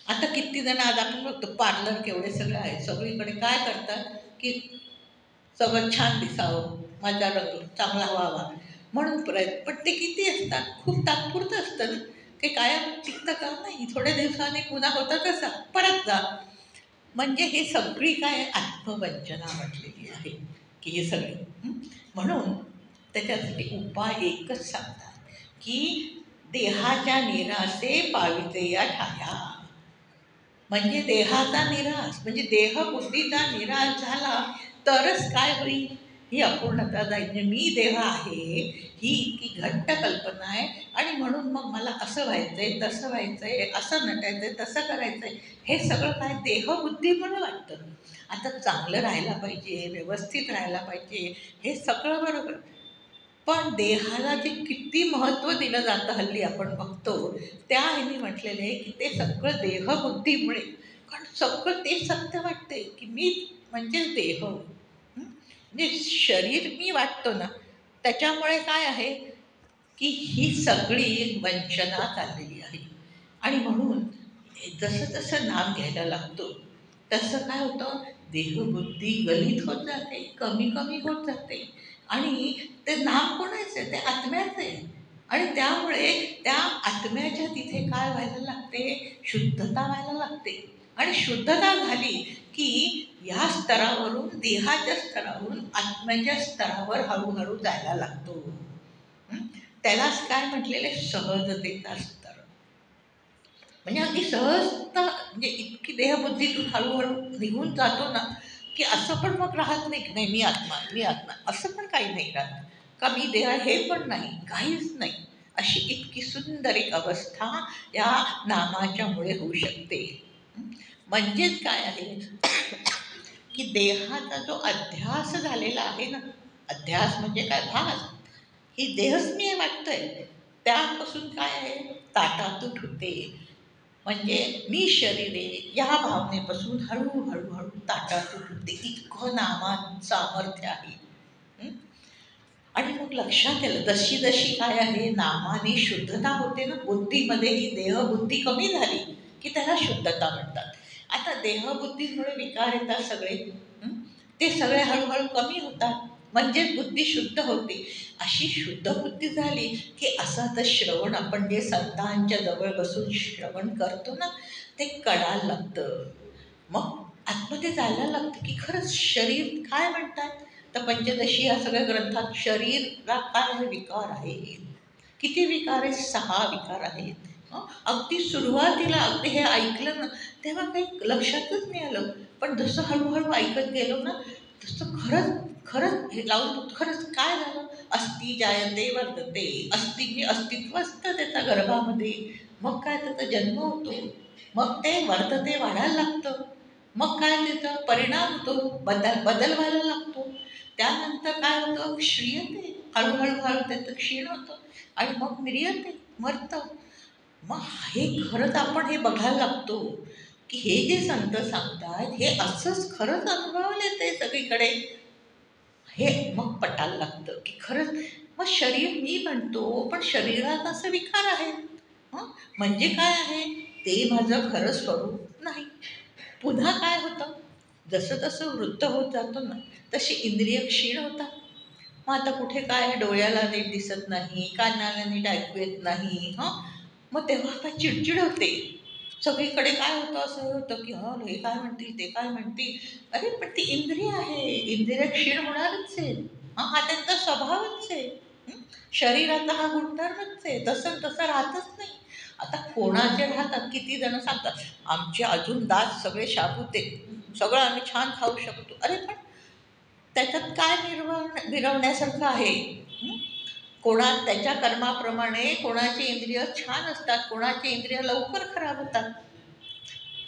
आता किती जण आज आपण बघतो, पार्लर केवढे सगळं आहे, सगळीकडे काय करतात की सगळं छान दिसावं, माझा रंग चांगला व्हावा म्हणून प्रयत्न. पण ते किती असतात, खूप तात्पुरतं असतं ना, ते कायम टिकतं का, नाही, थोड्या दिवसांनी पुन्हा होतं तसा परत जा. म्हणजे हे सगळी काय आत्मवंचना म्हटलेली आहे की हे सगळे. म्हणून त्याच्यासाठी उपाय एकच सांगतात की देहाच्या निरासे पाविते या ठाया. म्हणजे देहाचा निराश, म्हणजे देहबुद्धीचा निराश झाला तरच काय होईल, ही अपूर्णता जाईल. म्हणजे मी देह आहे ही इतकी घट्ट कल्पना आहे, आणि म्हणून मग मला असं व्हायचंय, तसं व्हायचंय, असं नटायचंय, तसं करायचंय, हे सगळं काय देहबुद्धीमुळे वाटतं. आता चांगलं राहायला पाहिजे, व्यवस्थित राहायला पाहिजे, हे सगळं बरोबर. पण देहाला जे किती महत्त्व दिलं जातं हल्ली आपण बघतो, त्या ह्यानी म्हटलेलं आहे की ते सगळं देहबुद्धीमुळे. कारण सगळं ते सत्य वाटते की मी म्हणजेच देह. म्हणजे शरीर मी वाटतो ना, त्याच्यामुळे काय आहे की ही सगळी वंचना चाललेली आहे. आणि म्हणून जसं जसं नाम घ्यायला लागतो तसं काय होतं, देहबुद्धी गलित होत जाते, कमी कमी होत जाते. आणि ते नाम कोणाचं आहे, ते आत्म्याचं आहे. आणि त्यामुळे त्या आत्म्याच्या तिथे काय व्हायला लागते, शुद्धता व्हायला लागते. आणि शुद्धता झाली की या स्तरावरून, देहाच्या स्तरावरून आत्म्याच्या स्तरावर हळूहळू जायला लागतो. हं? त्यालाच काय म्हटलेले, सहजतेचा स्तर. म्हणजे अगदी सहजता, म्हणजे इतकी देहबुद्धीतून हळूहळू निघून जातो ना, की असं पण मग राहत नाही की नाही मी आत्मा, मी आत्मा, असं पण काही नाही राहत. का मी देह हे पण नाही, काहीच नाही. अशी इतकी सुंदर एक अवस्था या नामाच्यामुळे होऊ शकते. म्हणजेच काय आहे की देहाचा जो अध्यास झालेला आहे ना, अध्यास म्हणजे काय, भास, ही देहच मी वाटतंय, त्यापासून काय आहे, ताटातूट होते. म्हणजे मी शरीरे या भावनेपासून हळूहळू हळू ताटातूट होते. इतकं नामात सामर्थ्य आहे. हं? आणि मग लक्षात आलं, जशी जशी काय आहे नामाने शुद्धता होते ना, बुद्धीमध्ये ही देहबुद्धी कमी झाली की त्याला शुद्धता म्हणतात. आता देहबुद्धीमुळे विकार येतात सगळे. हं? ते सगळे हळूहळू कमी होतात, म्हणजेच बुद्धी शुद्ध होते. अशी शुद्ध बुद्धी झाली की असा तर श्रवण आपण जे संतांच्या जवळ बसून श्रवण करतो ना, ते कळायला लागतं. मग आतमध्ये जायला लागतं की खरंच शरीर काय म्हणतात. तर पंचदशी या सगळ्या ग्रंथात शरीरात काय आहे, विकार आहे. किती विकार आहेत, 6 विकार आहेत. अगदी सुरुवातीला अगदी हे ऐकलं ना, तेव्हा काही लक्षातच नाही आलं. पण जसं हळूहळू ऐकत गेलो ना, तसं खरंच खरंच हे लावून बघतो, खरंच काय झालं. अस्ति जायते वर्धते, अस्ति म्हणजे अस्तित्व असतं त्याच्या गर्भामध्ये. मग काय त्याचा जन्म होतो, मग ते वर्धते वाढायला लागतं. मग काय त्याचा परिणाम होतो, बदल व्हायला लागतो. त्यानंतर काय होतं, क्षीयते, हळूहळू हळू त्याचं क्षीण होतं. आणि मग निर्यते, मरतं. मग हे खरंच आपण हे बघायला लागतो की हे जे संत सांगतात हे असंच खरंच अनुभवायला येते सगळीकडे. हे मग पटायला लागतं की खरंच. मग शरीर मी म्हणतो, पण शरीरात असं विकार आहेत. म्हणजे काय आहे, ते माझं खरं स्वरूप नाही. पुन्हा काय होतं, जसं तसं वृद्ध होत जातो ना, तशी इंद्रिय क्षीण होतात. मग आता कुठे काय, डोळ्याला नीट दिसत नाही, कानाला नीट ऐकू येत नाही. मग तेव्हा काय चिडचिड होते. सगळीकडे काय होतं, असं होतं की हे काय म्हणतील, ते काय म्हणतील. अरे पण ती इंद्रिय आहे, इंद्रिय क्षीण होणारच आहे. हा त्यांचा स्वभावच आहे. हं? शरीराचा हा गुणधर्मच आहे, तसं तसं राहतच नाही. आता कोणाचे राहतात, किती जण सांगतात आमचे अजून दात सगळे शाबूत आहेत, सगळं आम्ही छान खाऊ शकतो. अरे पण त्याच्यात काय मिरवण्यासारखं आहे. हं? त्याच्या कर्माप्रमाणे कोणाचे इंद्रिय छान असतात, कोणाचे इंद्रिय लवकर खराब होतात.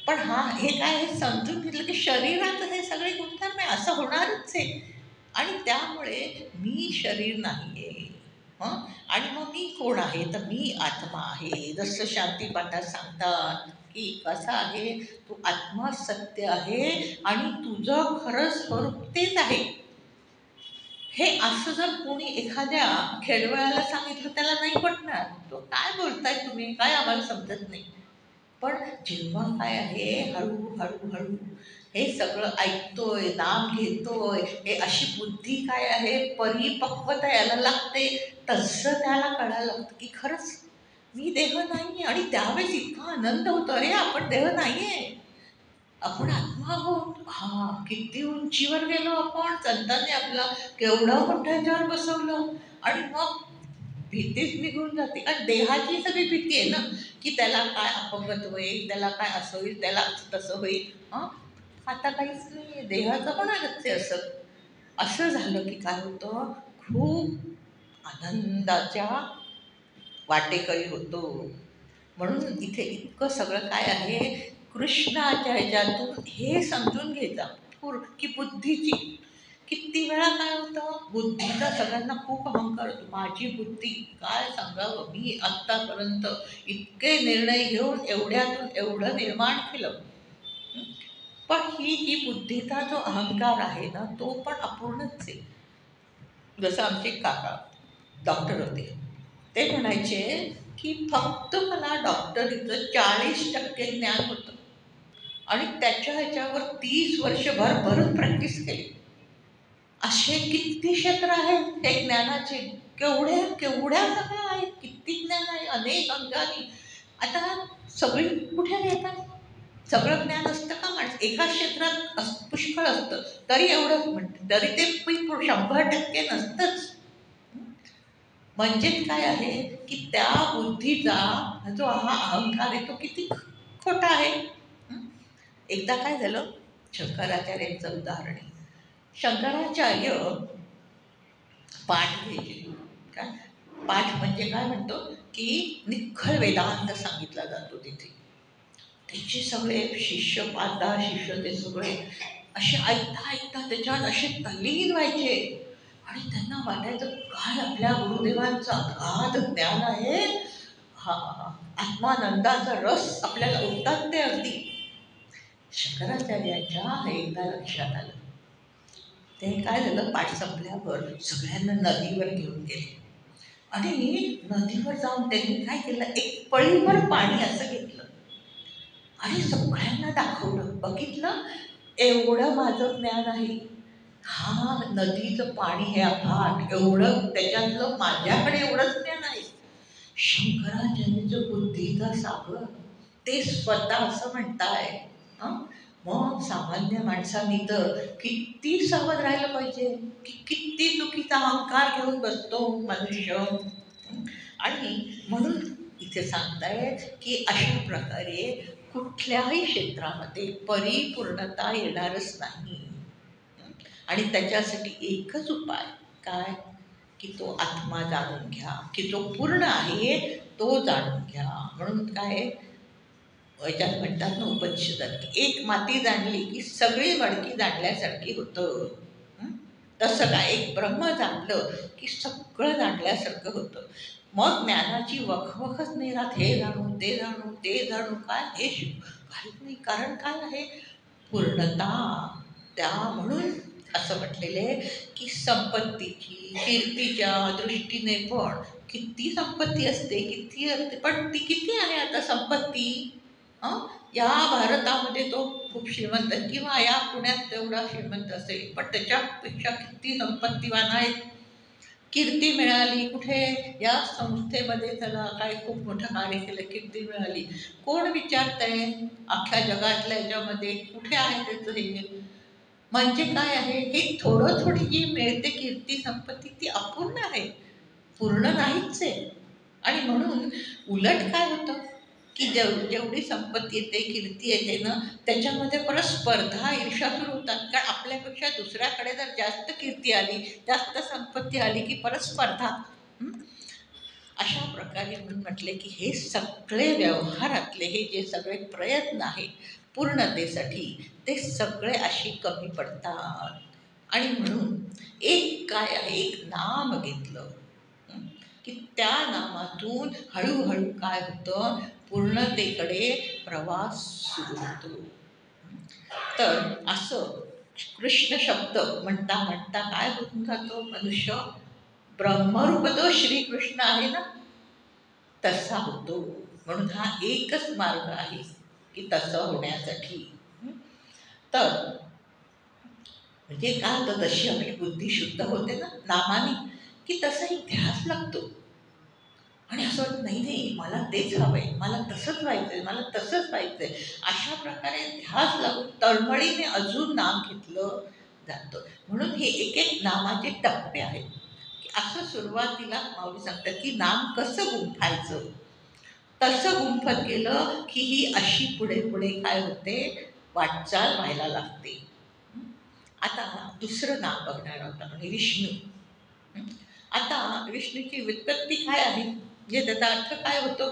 पण हे काय, हे समजून घेतलं की शरीरात हे सगळे गुणधर्म आहे, असं होणारच आहे. आणि त्यामुळे मी शरीर नाही आहे. आणि मग मी कोण आहे, तर मी आत्मा आहे. जसं शांतीपाठात सांगतात की कसं आहे, तू आत्मा सत्य आहे आणि तुझं खरं स्वरूप तेच आहे. हे असं जर कोणी एखाद्या खेडवळ्याला सांगितलं, त्याला नाही पटणार. तो काय बोलताय तुम्ही, काय आम्हाला समजत नाही. पण जेव्हा काय आहे, हळू हळू हळू हे सगळं ऐकतोय, नाम घेतोय, हे अशी बुद्धी काय आहे, परिपक्वता यायला लागते. तसं त्याला कळायला लागतं की खरंच मी देह नाही. आणि त्यावेळेस इतका आनंद होतो, अरे आपण देह नाही आहे, आपण आत्मा आहोत. किती उंचीवर गेलो आपण, संतांनी आपला केवढं मोठ्या ह्याच्यावर बसवलं. आणि मग भीतीच निघून जाते. आणि देहाची सगळी भीती आहे ना, की त्याला काय अपंगत्व होईल, त्याला काय असं होईल, त्याला तसं होईल. आता काहीच नाही आहे, देहाचं पण आलंच आहे. असं असं झालं की काय होतं, खूप आनंदाच्या वाटेकरी होतो. म्हणून इथे इतकं सगळं काय आहे, कृष्णाच्या ह्याच्यातून हे समजून घ्यायचं की बुद्धीची किती वेळा काय होतं, बुद्धीचा सगळ्यांना खूप अहंकार होतो. माझी बुद्धी काय सांगावं, मी आत्तापर्यंत इतके निर्णय घेऊन एवढ्यातून एवढं निर्माण केलं. हं? पण ही बुद्धीचा जो अहंकार आहे ना, तो पण अपूर्णच आहे. जसं आमचे काका डॉक्टर होते, ते म्हणायचे की फक्त मला डॉक्टरीचं 40% ज्ञान होतं आणि त्याच्या ह्याच्यावर 30 वर्षभर भरून प्रॅक्टिस केली. असे किती क्षेत्र आहेत हे ज्ञानाचे, केवढ्या केवढ्या सगळ्या आहेत. अनेक अंगाने. आता सगळी कुठे येतात? सगळं ज्ञान असतं का माणसं एका क्षेत्रात पुष्कळ असतं, तरी एवढंच म्हणते, तरी ते 100% नसतंच. म्हणजेच काय आहे की त्या बुद्धीचा जो हा अहंकार आहे तो किती खोटा आहे. हं? एकदा काय झालं, शंकराचार्यांचं उदाहरण आहे. शंकराचार्य पाठ घ्यायचे. काय पाठ म्हणजे काय म्हणतो की निखळ वेदांत सांगितला जातो तिथे. त्यांचे सगळे शिष्य 5-10 शिष्य ते सगळे असे ऐकता ऐकता त्याच्यात असे तल्लीन व्हायचे आणि त्यांना वाटायचं काय आपल्या गुरुदेवांचं अगाध ज्ञान आहे. हा आत्मानंदाचा रस आपल्याला उठतात ते अगदी. शंकराचार्यांच्या एकदा लक्षात आलं. ते काय झालं, पाठ संपल्यावर सगळ्यांना नदीवर घेऊन गेले आणि नदीवर जाऊन त्यांनी काय केलं, एक पळीभर पाणी असं घेतलं आणि सगळ्यांना दाखवलं. बघितलं, एवढं माझं ज्ञान आहे. हा नदीचं पाणी हे अफाट, एवढं त्याच्यातलं माझ्याकडे एवढंच ज्ञान आहे. शंकराचार्यांचं बुद्धीचा सागर ते स्वतः असं म्हणताय. मग सामान्य माणसांनी तर किती सावध राहिलं पाहिजे, की किती चुकीचा अहंकार घेऊन बसतो मनुष्य. आणि म्हणून इथे सांगतायत की अशा प्रकारे कुठल्याही क्षेत्रामध्ये परिपूर्णता येणारच नाही. आणि त्याच्यासाठी एकच उपाय काय, की तो आत्मा जाणून घ्या, की जो पूर्ण आहे तो जाणून घ्या. म्हणून काय याच्यात म्हणतात ना उपनिषदात, की एक माती जाणली की सगळी मडकी जाणल्यासारखी होतं. तसं काय एक ब्रह्म जाणलं की सगळं जाणल्यासारखं होतं. मग ज्ञानाची वखवखच नाही राहत, हे जाणू ते जाणू ते जाणू, काय हे काहीच नाही. कारण काय आहे, पूर्णता. त्या म्हणून असं म्हटलेले की संपत्तीची कीर्तीच्या दृष्टीने पण किती संपत्ती असते, किती असते, पण ती किती आहे आता संपत्ती. या भारतामध्ये तो खूप श्रीमंत किंवा या पुण्यात तेवढा श्रीमंत असेल, पण त्याच्यापेक्षा किती संपत्तीवान आहेत. कीर्ती मिळाली कुठे, या संस्थेमध्ये त्याला काय खूप मोठं कार्य केलं, कीर्ती मिळाली. कोण विचारतंय अख्ख्या जगातल्या याच्यामध्ये कुठे आहे त्याचं हे. म्हणजे काय आहे, हे थोडं थोडी जी मिळते कीर्ती संपत्ती ती अपूर्ण आहे, पूर्ण नाहीच आहे. आणि म्हणून उलट काय होतं की जेवढी संपत्ती येते कीर्ती येते ना, त्याच्यामध्ये परत स्पर्धा ईर्ष्या सुरू होतात. कारण आपल्यापेक्षा दुसऱ्याकडे जर जास्त कीर्ती आली, जास्त संपत्ती आली की परत स्पर्धा. अशा प्रकारे म्हणून म्हटले की हे सगळे व्यवहारातले हे जे सगळे प्रयत्न आहे पूर्णतेसाठी, ते सगळे अशी कमी पडतात. आणि म्हणून एक काय आहे, एक नाम घेतलं की त्या नामातून हळूहळू काय होतं, पूर्णतेकडे प्रवास सुरू होतो. तर असं कृष्ण शब्द म्हणता म्हणता काय होऊन जातो मनुष्य, ब्रह्मरूप जो श्रीकृष्ण आहे ना तसा होतो. म्हणून हा एकच मार्ग आहे की तसं होण्यासाठी. तर म्हणजे काय होतं, तशी आपली बुद्धी शुद्ध होते ना नामाने, की तसाही ध्यास लागतो. आणि असं वाटतं नाही नाही मला तेच हवं आहे, मला तसंच व्हायचं आहे, मला तसंच व्हायचं आहे. अशा प्रकारे ध्यास लागून तळमळीने अजून नाम घेतलं जातं. म्हणून हे एक एक नामाचे टप्पे आहेत. की असं सुरुवातीला माऊली सांगतात की नाम कसं गुंफायचं. तसं गुंफत गेलं की ही अशी पुढे पुढे काय होते, वाटचाल व्हायला लागते. आता दुसरं नाम बघणार आहोत आपण, विष्णू. आता विष्णूची व्युत्पत्ती काय आहे, जे त्याचा अर्थ काय होतो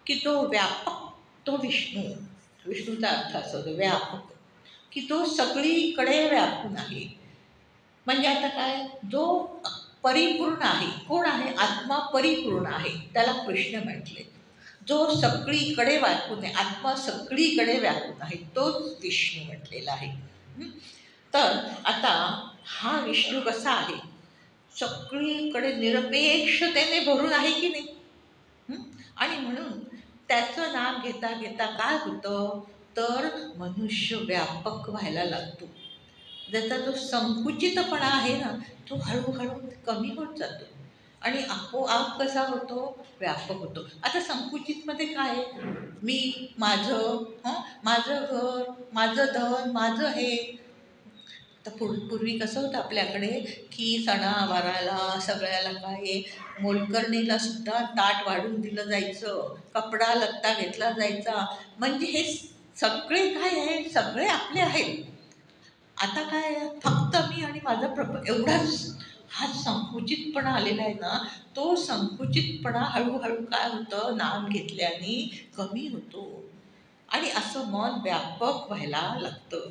की तो व्यापक, तो विष्णू. विष्णूचा अर्थ असा होतो व्यापक, की तो सगळीकडे व्यापून आहे. म्हणजे आता काय, जो परिपूर्ण आहे, कोण आहे, आत्मा परिपूर्ण आहे त्याला कृष्ण म्हटले. जो सगळीकडे व्यापून आहे, आत्मा सगळीकडे व्यापून आहे, तोच विष्णू म्हटलेला आहे. तर आता हा विष्णू कसा आहे, सगळीकडे निरपेक्षतेने भरून आहे की नाही. आणि म्हणून त्याचं नाम घेता घेता काय होतं, तर मनुष्य व्यापक व्हायला लागतो. त्याचा जो संकुचितपणा आहे ना तो हळूहळू कमी होत जातो. आणि आपोआप कसा होतो, व्यापक होतो. आता संकुचितमध्ये काय आहे, मी, माझं, माझं घर, माझं धन, माझं हे. तर पूर्वी कसं होतं आपल्याकडे, की सणावाराला सगळ्याला काय, मोलकरणीला सुद्धा ताट वाढून दिलं जायचं, कपडा लत्ता घेतला जायचा. म्हणजे हे सगळे काय आहे, सगळे आपले आहेत. आता काय आहे, फक्त मी आणि माझा एवढाच हा संकुचितपणा आलेला आहे ना. तो संकुचितपणा हळूहळू काय होतं, नाम घेतल्याने कमी होतो आणि असं मन व्यापक व्हायला लागतं.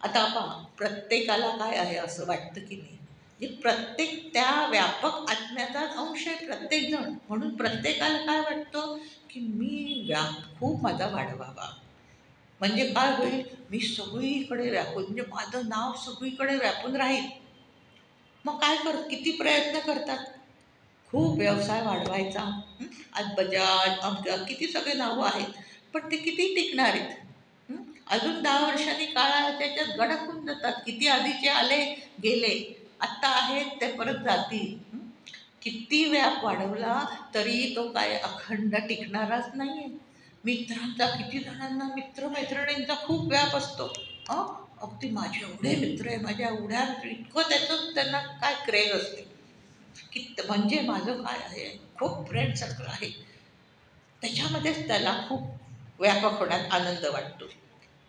आता पहा, प्रत्येकाला काय आहे असं वाटतं की नाही, की प्रत्येक त्या व्यापक आत्म्याचा अंश आहे प्रत्येकजण. म्हणून प्रत्येकाला काय वाटतं, की मी खूप माझा वाढवावा. म्हणजे काय होईल, मी सगळीकडे व्यापून, म्हणजे माझं नाव सगळीकडे व्यापून राहील. मग काय किती प्रयत्न करतात, खूप व्यवसाय वाढवायचा. आज बजाज, अमका, किती सगळे नावं आहेत. पण ते किती टिकणार आहेत? अजून 10 वर्षांनी काळाच्या त्याच्यात गडप होऊन जातात. किती आधीचे आले, गेले. आत्ता आहेत ते परत जातील. किती व्याप वाढवला तरी तो काय अखंड टिकणाराच नाही आहे. मित्रांचा, किती जणांना मित्रमैत्रिणींचा खूप व्याप असतो. अगदी माझे एवढे मित्र आहे, माझ्या एवढ्या इतकं त्याचं त्यांना काय क्रेज असते, की म्हणजे माझं काय आहे, खूप फ्रेंड सर्कल आहे. त्याच्यामध्येच त्याला खूप व्यापक होण्यात आनंद वाटतो.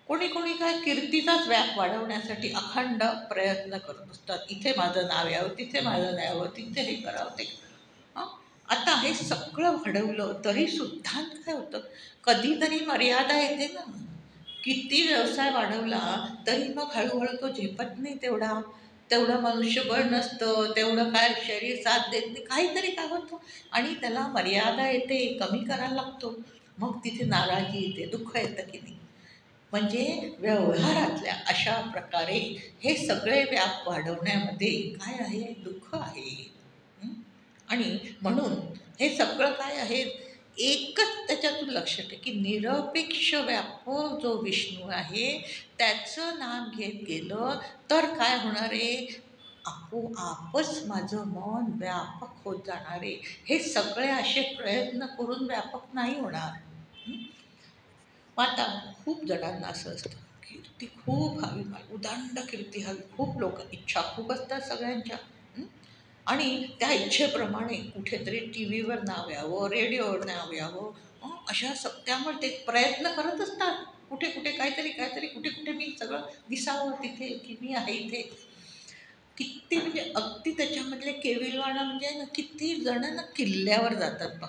कोणी कोणी काय कीर्तीचाच व्याप वाढवण्यासाठी अखंड प्रयत्न करत असतात. इथे माझं नाव यावं, तिथे माझं नाव यावं, तिथे हे करावं ते. हं? आता हे सगळं घडवलं तरी सुद्धा काय होतं, कधीतरी मर्यादा येते ना. किती व्यवसाय वाढवला तरी मग हळूहळू तो झेपत नाही तेवढा. तेवढं मनुष्यबळ नसतं, तेवढं काय शरीर साथ देत नाही, काहीतरी काय होतं आणि त्याला मर्यादा येते, कमी करायला लागतो. मग तिथे नाराजी येते, दुःख येतं की नाही. म्हणजे व्यवहारातल्या अशा प्रकारे हे सगळे व्याप वाढवण्यामध्ये काय आहे, दुःख आहे. हं? आणि म्हणून हे सगळं काय आहे, एकच त्याच्यातून लक्षात आहे, की निरपेक्ष व्यापक जो विष्णू आहे त्याचं नाम घेत गेलं तर काय होणार आहे, आपोआपच माझं मन व्यापक होत जाणार आहे. हे सगळे असे प्रयत्न करून व्यापक नाही होणार. मग आता खूप जणांना असं असतं, कीर्ती खूप हवी, मला उदांड कीर्ती हवी. खूप लोक इच्छा खूप असतात सगळ्यांच्या. हं? आणि त्या इच्छेप्रमाणे कुठेतरी टी व्हीवर नाव यावं, रेडिओवर नाव यावं. अशा त्यामुळे ते प्रयत्न करत असतात. कुठे कुठे काहीतरी काहीतरी, कुठे कुठे मी सगळं दिसावं तिथे, की मी आहे इथे. किती म्हणजे अगदी त्याच्यामधले केविलवाणा म्हणजे ना, किती जण ना किल्ल्यावर जातात बा.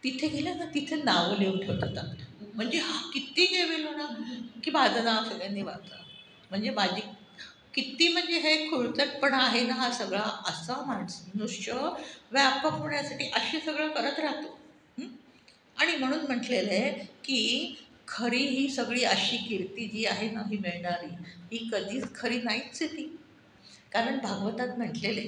तिथे गेलं ना, तिथे नावं लिहून ठेवतात आपलं. म्हणजे हा किती केविलवाणा, की माझं नाव सगळ्यांनी वाचा. म्हणजे माझी किती, म्हणजे हे खुळचटपणा आहे ना हा सगळा. असा मनुष्य व्यापक होण्यासाठी अशी सगळं करत राहतो. हं? आणि म्हणून म्हटलेलं आहे, की खरी ही सगळी अशी कीर्ती जी आहे ना ही मिळणारी, ही कधीच खरी नाहीच आहे ती. कारण भागवतात म्हटलेले,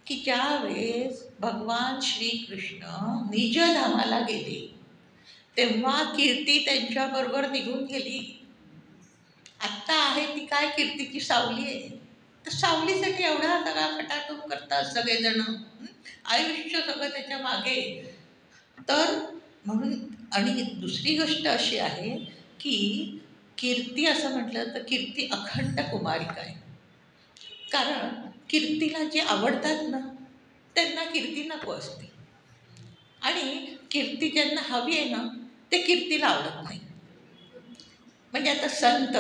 की ज्या वेळेस भगवान श्रीकृष्ण निजधामाला गेले तेव्हा कीर्ती त्यांच्याबरोबर निघून गेली. आत्ता आहे ती काय, कीर्तीची सावली आहे. तर सावलीसाठी एवढा सगळा खटाटोप करतात सगळेजण. आयुष्य सगळं त्याच्या मागे. तर म्हणून, आणि दुसरी गोष्ट अशी आहे, की कीर्ती असं म्हटलं तर कीर्ती अखंड कुमारिका आहे. कारण कीर्तीला जे आवडतात ना त्यांना कीर्ती नको असते. आणि कीर्ती ज्यांना हवी आहे ना ते कीर्तीला आवडत नाही. म्हणजे आता संत,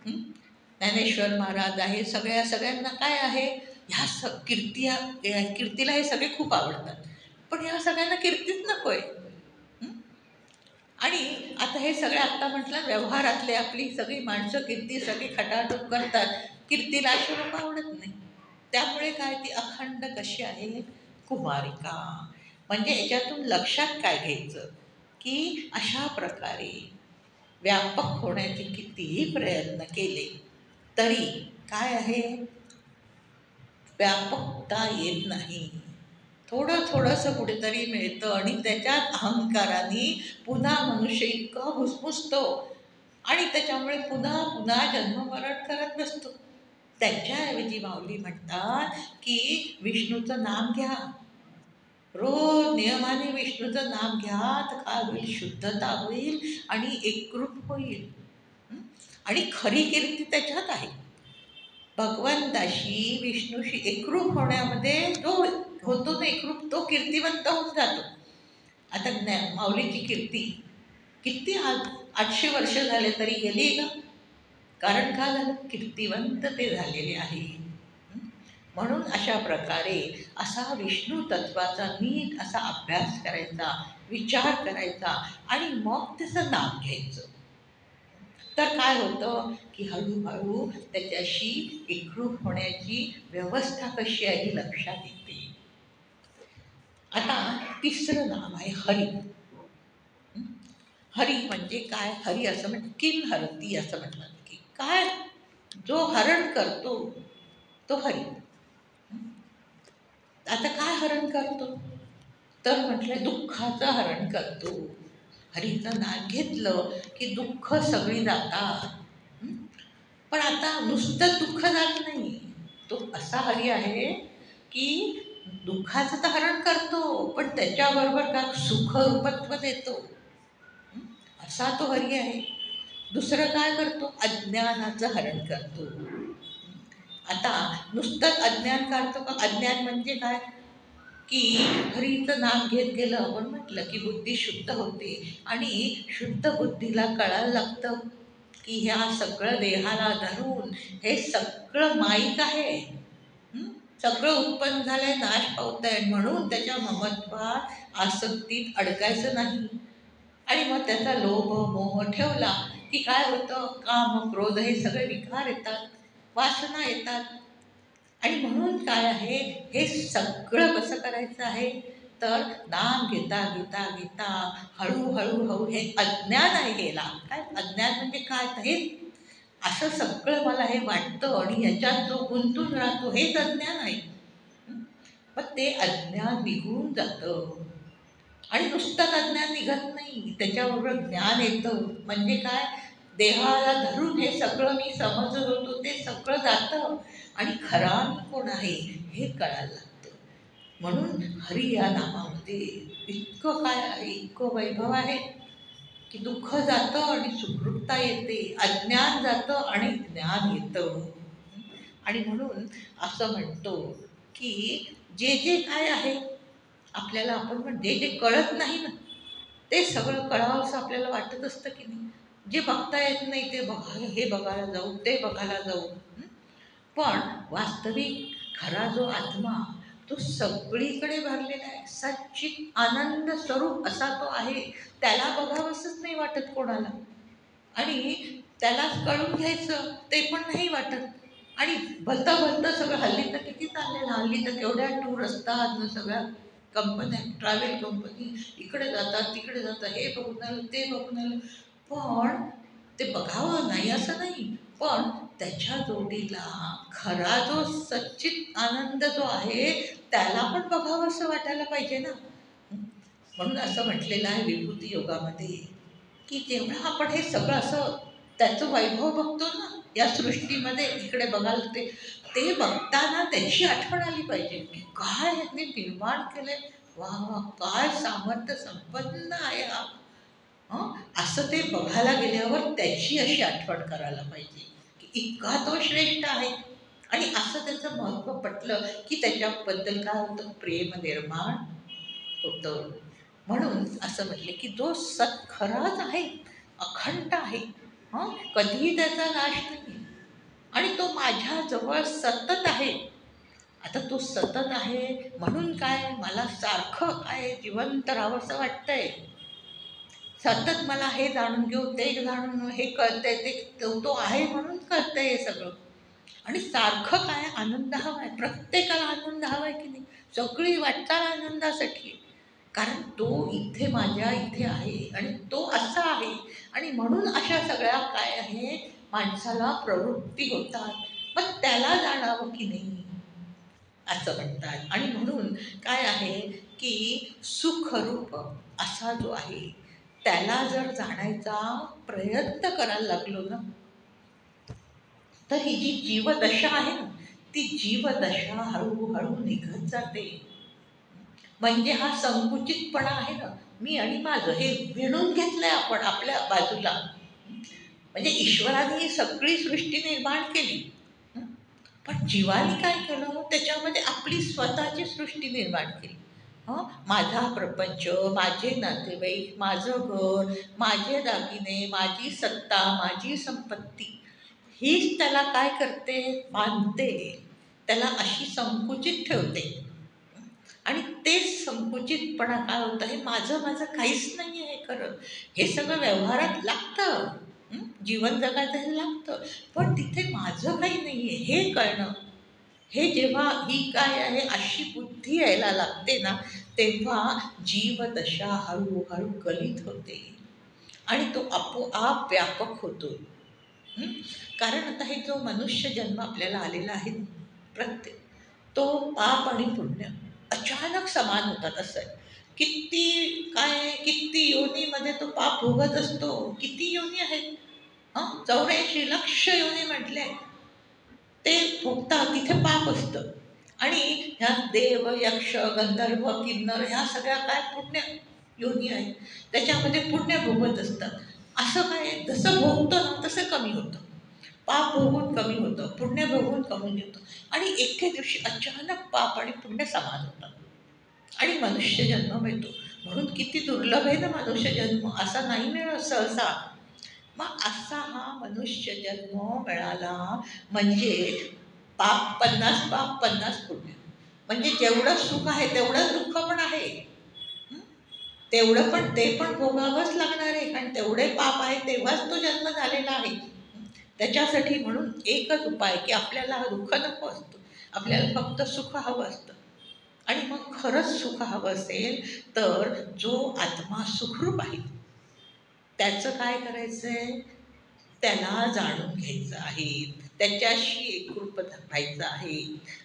ज्ञानेश्वर महाराज आहे, सगळ्यांना काय आहे, ह्या कीर्तीला हे सगळे खूप आवडतात. पण ह्या सगळ्यांना कीर्तीच नको आहे. आणि आता हे सगळे आत्ता म्हटलं व्यवहारातले आपली सगळी माणसं कीर्ती सगळी खटाटोप करतात, कीर्तीला अशी लोक आवडत नाही. त्यामुळे काय, ती अखंड कशी आहे, कुमारिका. म्हणजे याच्यातून लक्षात काय घ्यायचं, की अशा प्रकारे व्यापक होण्याचे कितीही प्रयत्न केले तरी काय आहे, व्यापकता येत नाही. थोडंसं कुठेतरी मिळतं आणि त्याच्यात अहंकाराने पुन्हा मनुष्य इतकं घुसमुसतो आणि त्याच्यामुळे पुन्हा पुन्हा जन्ममरण करत बसतो. त्याच्याऐवजी माऊली म्हणतात की विष्णूचं नाम घ्या, रोज नियमाने विष्णूचं नाम घ्या, तर काय होईल, शुद्धता होईल आणि एकरूप होईल. हं? आणि खरी कीर्ती त्याच्यात आहे, भगवंताशी विष्णूशी एकरूप होण्यामध्ये. जो होतो ना एकरूप, तो कीर्तिवंत होऊन जातो. आता माऊलीची कीर्ती किती आज 800 वर्ष झाले तरी गेली का? कारण का झालं, कीर्तिवंत ते झालेले आहे. म्हणून अशा प्रकारे असा विष्णू तत्वाचा नीट असा अभ्यास करायचा, विचार करायचा आणि मग त्याचं नाम घ्यायचं. तर काय होतं की हळूहळू त्याच्याशी एकरूप होण्याची व्यवस्था कशी आहे ही लक्षात येते. आता तिसरं नाम आहे हरी. हरी म्हणजे काय? हरी असं म्हणजे किल हरती असं म्हणतात, की काय जो हरण करतो तो हरी. आता काय हरण करतो? तर म्हटलं दुःखाचं हरण करतो. हरीचं नाम घेतलं की दुःख सगळी जातात. पण आता नुसतं दुःख जात नाही. तो असा हरी आहे की दुःखाचं तर हरण करतो, पण त्याच्याबरोबर का सुखरूपत्व देतो. असा तो हरी आहे. दुसरं काय करतो? अज्ञानाचं हरण करतो. आता नुसतं अज्ञान काढतो का? अज्ञान म्हणजे काय? की हरीचं नाम घेत गेलं, आपण म्हटलं की बुद्धी शुद्ध होते आणि शुद्ध बुद्धीला कळायला लागतं की ह्या सगळं देहाला धरून हे सगळं माईक आहे. सगळं उत्पन्न झालंय, नाश पावतंय, म्हणून त्याच्या ममत्वात आसक्तीत अडकायचं नाही. आणि मग त्याचा लोभ मोह ठेवला की काय होतं, काम क्रोध हे सगळे विकार येतात, वासना येतात. आणि म्हणून काय आहे, हे सगळं कसं करायचं आहे, तर नाम घेता घेता घेता हळूहळू हे अज्ञान आहे, गेला काय अज्ञान म्हणजे काय, हे असं सगळं मला हे वाटतं आणि ह्याच्यात जो गुंतून राहतो हेच अज्ञान आहे. पण ते अज्ञान निघून जातं. आणि नुसतंच अज्ञान निघत नाही, त्याच्याबरोबर ज्ञान येतं. म्हणजे काय, देहाला धरून हे सगळं मी समजत होतो ते सगळं जातं आणि खरा मी कोण आहे हे कळायला लागतं. म्हणून हरी या नामामध्ये इतकं काय आहे, इतकं वैभव आहे की दुःख जातं आणि सुखरूपता येते, अज्ञान जातं आणि ज्ञान येतं. आणि म्हणून असं म्हणतो की जे जे काय आहे आपल्याला, आपण पण जे जे कळत नाही ना ते सगळं कळावं असं आपल्याला वाटत असतं की नाही. जे बघता येत नाही ते हे बघायला जाऊ, ते बघायला जाऊ. पण वास्तविक खरा जो आत्मा तो सगळीकडे भरलेला आहे, सच्चित आनंद स्वरूप असा तो आहे. त्याला बघावंसंच नाही वाटत कोणाला, आणि त्यालाच कळून घ्यायचं ते पण नाही वाटत. आणि भलतं भलतं सगळं, हल्ली तर किती चाललेलं, हल्ली तर केवढ्या टूर असतात ना, सगळ्या कंपन्या, ट्रॅव्हल कंपनी इकडे जातात तिकडे जातात, हे बघून आलं ते बघून आलं. पण ते बघावं नाही असं नाही, पण त्याच्या जोडीला खरा जो सच्चित आनंद जो आहे त्याला पण बघावं असं वाटायला पाहिजे ना. म्हणून असं म्हटलेलं आहे विभूती योगामध्ये की जेव्हा आपण हे सगळं असं त्याचं वैभव बघतो ना या सृष्टीमध्ये, इकडे बघाल ते ते बघताना त्याची आठवण आली पाहिजे की काय ह्यांनी निर्माण केलंय, वा वा काय सामर्थ्य संपन्न आहे हा. असं ते बघायला गेल्यावर त्याची अशी आठवण करायला पाहिजे की इतका तो श्रेष्ठ आहे. आणि असं त्याचं महत्त्व पटलं की त्याच्याबद्दल काय होतं, प्रेम निर्माण होतं. म्हणून असं म्हटलं की जो सत खराच आहे, अखंड आहे, कधीही त्याचा नाश नाही आणि तो माझ्या जवळ सतत आहे. आता तो सतत आहे म्हणून काय, मला सारखं काय जिवंत राहावंसं वाटतंय. सतत मला हे जाणून घेऊ, ते जाणून हे कळतंय, ते तो आहे म्हणून कळतंय हे सगळं. आणि सारखं काय आनंद हवा आहे, प्रत्येकाला आनंद हवा आहे की नाही, सगळी वाटचाल आनंदासाठी आहे. कारण तो इथे माझ्या इथे आहे आणि तो असा आहे. आणि म्हणून अशा सगळ्या काय आहे माणसाला प्रवृत्ती होतात, पण त्याला जाणावं की नाही असं म्हणतात. आणि म्हणून काय आहे की सुखरूप असा जो आहे त्याला जर जाणायचा प्रयत्न करायला लागलो ना, तर ही जी जीवदशा आहे ना, ती जीवदशा हळूहळू निघत जाते. म्हणजे हा संकुचितपणा आहे ना, मी आणि माझं हे विणून घेतलंय आपण आपल्या बाजूला. म्हणजे ईश्वराने ही सगळी सृष्टी निर्माण केली. पण जीवाने काय केलं, त्याच्यामध्ये आपली स्वतःची सृष्टी निर्माण केली. माझा प्रपंच, माझे नातेवाईक, माझं घर, माझे दागिने, माझी सत्ता, माझी संपत्ती, हीच त्याला काय करते, बांधते, त्याला अशी संकुचित ठेवते. आणि तेच संकुचितपणा काय होतं, हे माझं माझं काहीच नाही आहे खरं. हे सगळं व्यवहारात लागतं, जीवन जगायचं हे लागतं, पण तिथे माझं काही नाही आहे हे कळणं, हे जेव्हा ही काय आहे अशी बुद्धी यायला लागते ना, तेव्हा जीवदशा हळूहळू गलित होते आणि तो आपोआप व्यापक होतो. हं? कारण आता हे जो मनुष्य जन्म आपल्याला आलेला आहे प्रत्येक, तो पाप आणि पुण्य अचानक समान होतात असं आहे. किती काय किती योनीमध्ये तो पाप भोगत असतो. किती योनी आहेत, 84 लक्ष योनी म्हटले, ते भोगतात तिथे पाप असतं. आणि ह्या देव यक्ष गंधर्व किन्नर ह्या सगळ्या काय पुण्य योनी आहेत, त्याच्यामध्ये पुण्य भोगत असतात. असं काय जसं भोगतो ना तसं कमी होतं, पाप भोगून कमी होतं, पुण्य भोगून कमी होतं. आणि एके दिवशी अचानक पाप आणि पुण्य समान होतात आणि मनुष्य जन्म मिळतो. म्हणून किती दुर्लभ आहे ना मनुष्य जन्म, असा नाही मिळत सहसा. मग असा हा मनुष्य जन्म मिळाला म्हणजे पाप 50 पाप 50 पुण्य, म्हणजे जेवढं सुख आहे तेवढं दुःख पण आहे. हं? तेवढं पण ते पण भोगावंच लागणार आहे, कारण तेवढे पाप आहे तेव्हाच तो जन्म झालेला आहे. त्याच्यासाठी म्हणून एकच उपाय की आपल्याला दुःख नको असतं, आपल्याला फक्त सुख हवं असतं. आणि मग खरंच सुख हवं असेल तर जो आत्मा सुखरूप आहे त्याचं काय करायचं आहे, त्याला जाणून घ्यायचं आहे, त्याच्याशी एकरूप राहायचं आहे.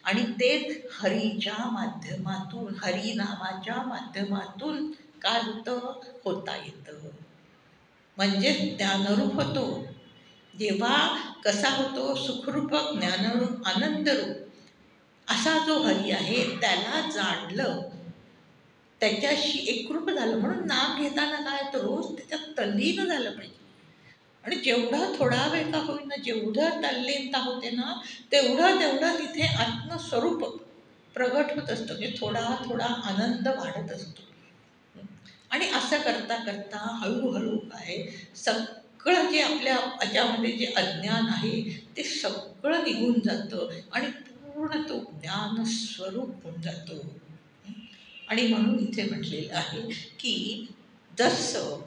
आणि तेच हरीच्या माध्यमातून, हरिनामाच्या माध्यमातून काय होतं, होता येतं. म्हणजे ज्ञानरूप होतो. जेव्हा कसा होतो, सुखरूप ज्ञानरूप आनंदरूप असा जो हरी आहे त्याला जाणलं, त्याच्याशी एकरूप झालं. म्हणून नाम घेताना काय तर रोज त्याच्यात तल्लीन झालं पाहिजे. आणि जेवढा थोडा वेळ का होईना जेवढं तल्लीनता होते ना, तेवढं तेवढं तिथे आत्मस्वरूप प्रगट होत असतं, म्हणजे थोडा थोडा आनंद वाढत असतो. आणि असं करता करता हळूहळू काय, सगळं जे आपल्या याच्यामध्ये जे अज्ञान आहे ते सगळं निघून जातं आणि पूर्ण तो ज्ञानस्वरूप होऊन जातो. आणि म्हणून इथे म्हटलेलं आहे की जसं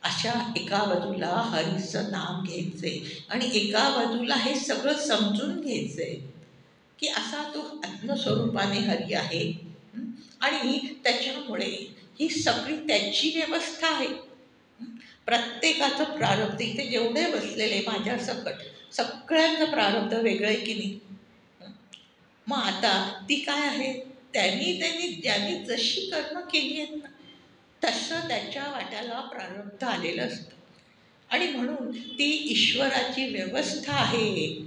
अशा एका बाजूला हरीचं नाम घ्यायचंय आणि एका बाजूला हे सगळं समजून घ्यायचंय की असा तो आत्मस्वरूपाने हरी आहे. आणि त्याच्यामुळे ही सगळी त्याची व्यवस्था आहे. प्रत्येकाचं प्रारब्ध इथे जेवढे बसलेले माझ्या सकट सगळ्यांचं प्रारब्ध वेगळं आहे की नाही. मग आता ती काय आहे, त्यांनी त्यांनी ज्यांनी जशी कर्म केली आहेत ना तसं त्याच्या वाट्याला प्रारब्ध आलेलं असतं. आणि म्हणून ती ईश्वराची व्यवस्था आहे.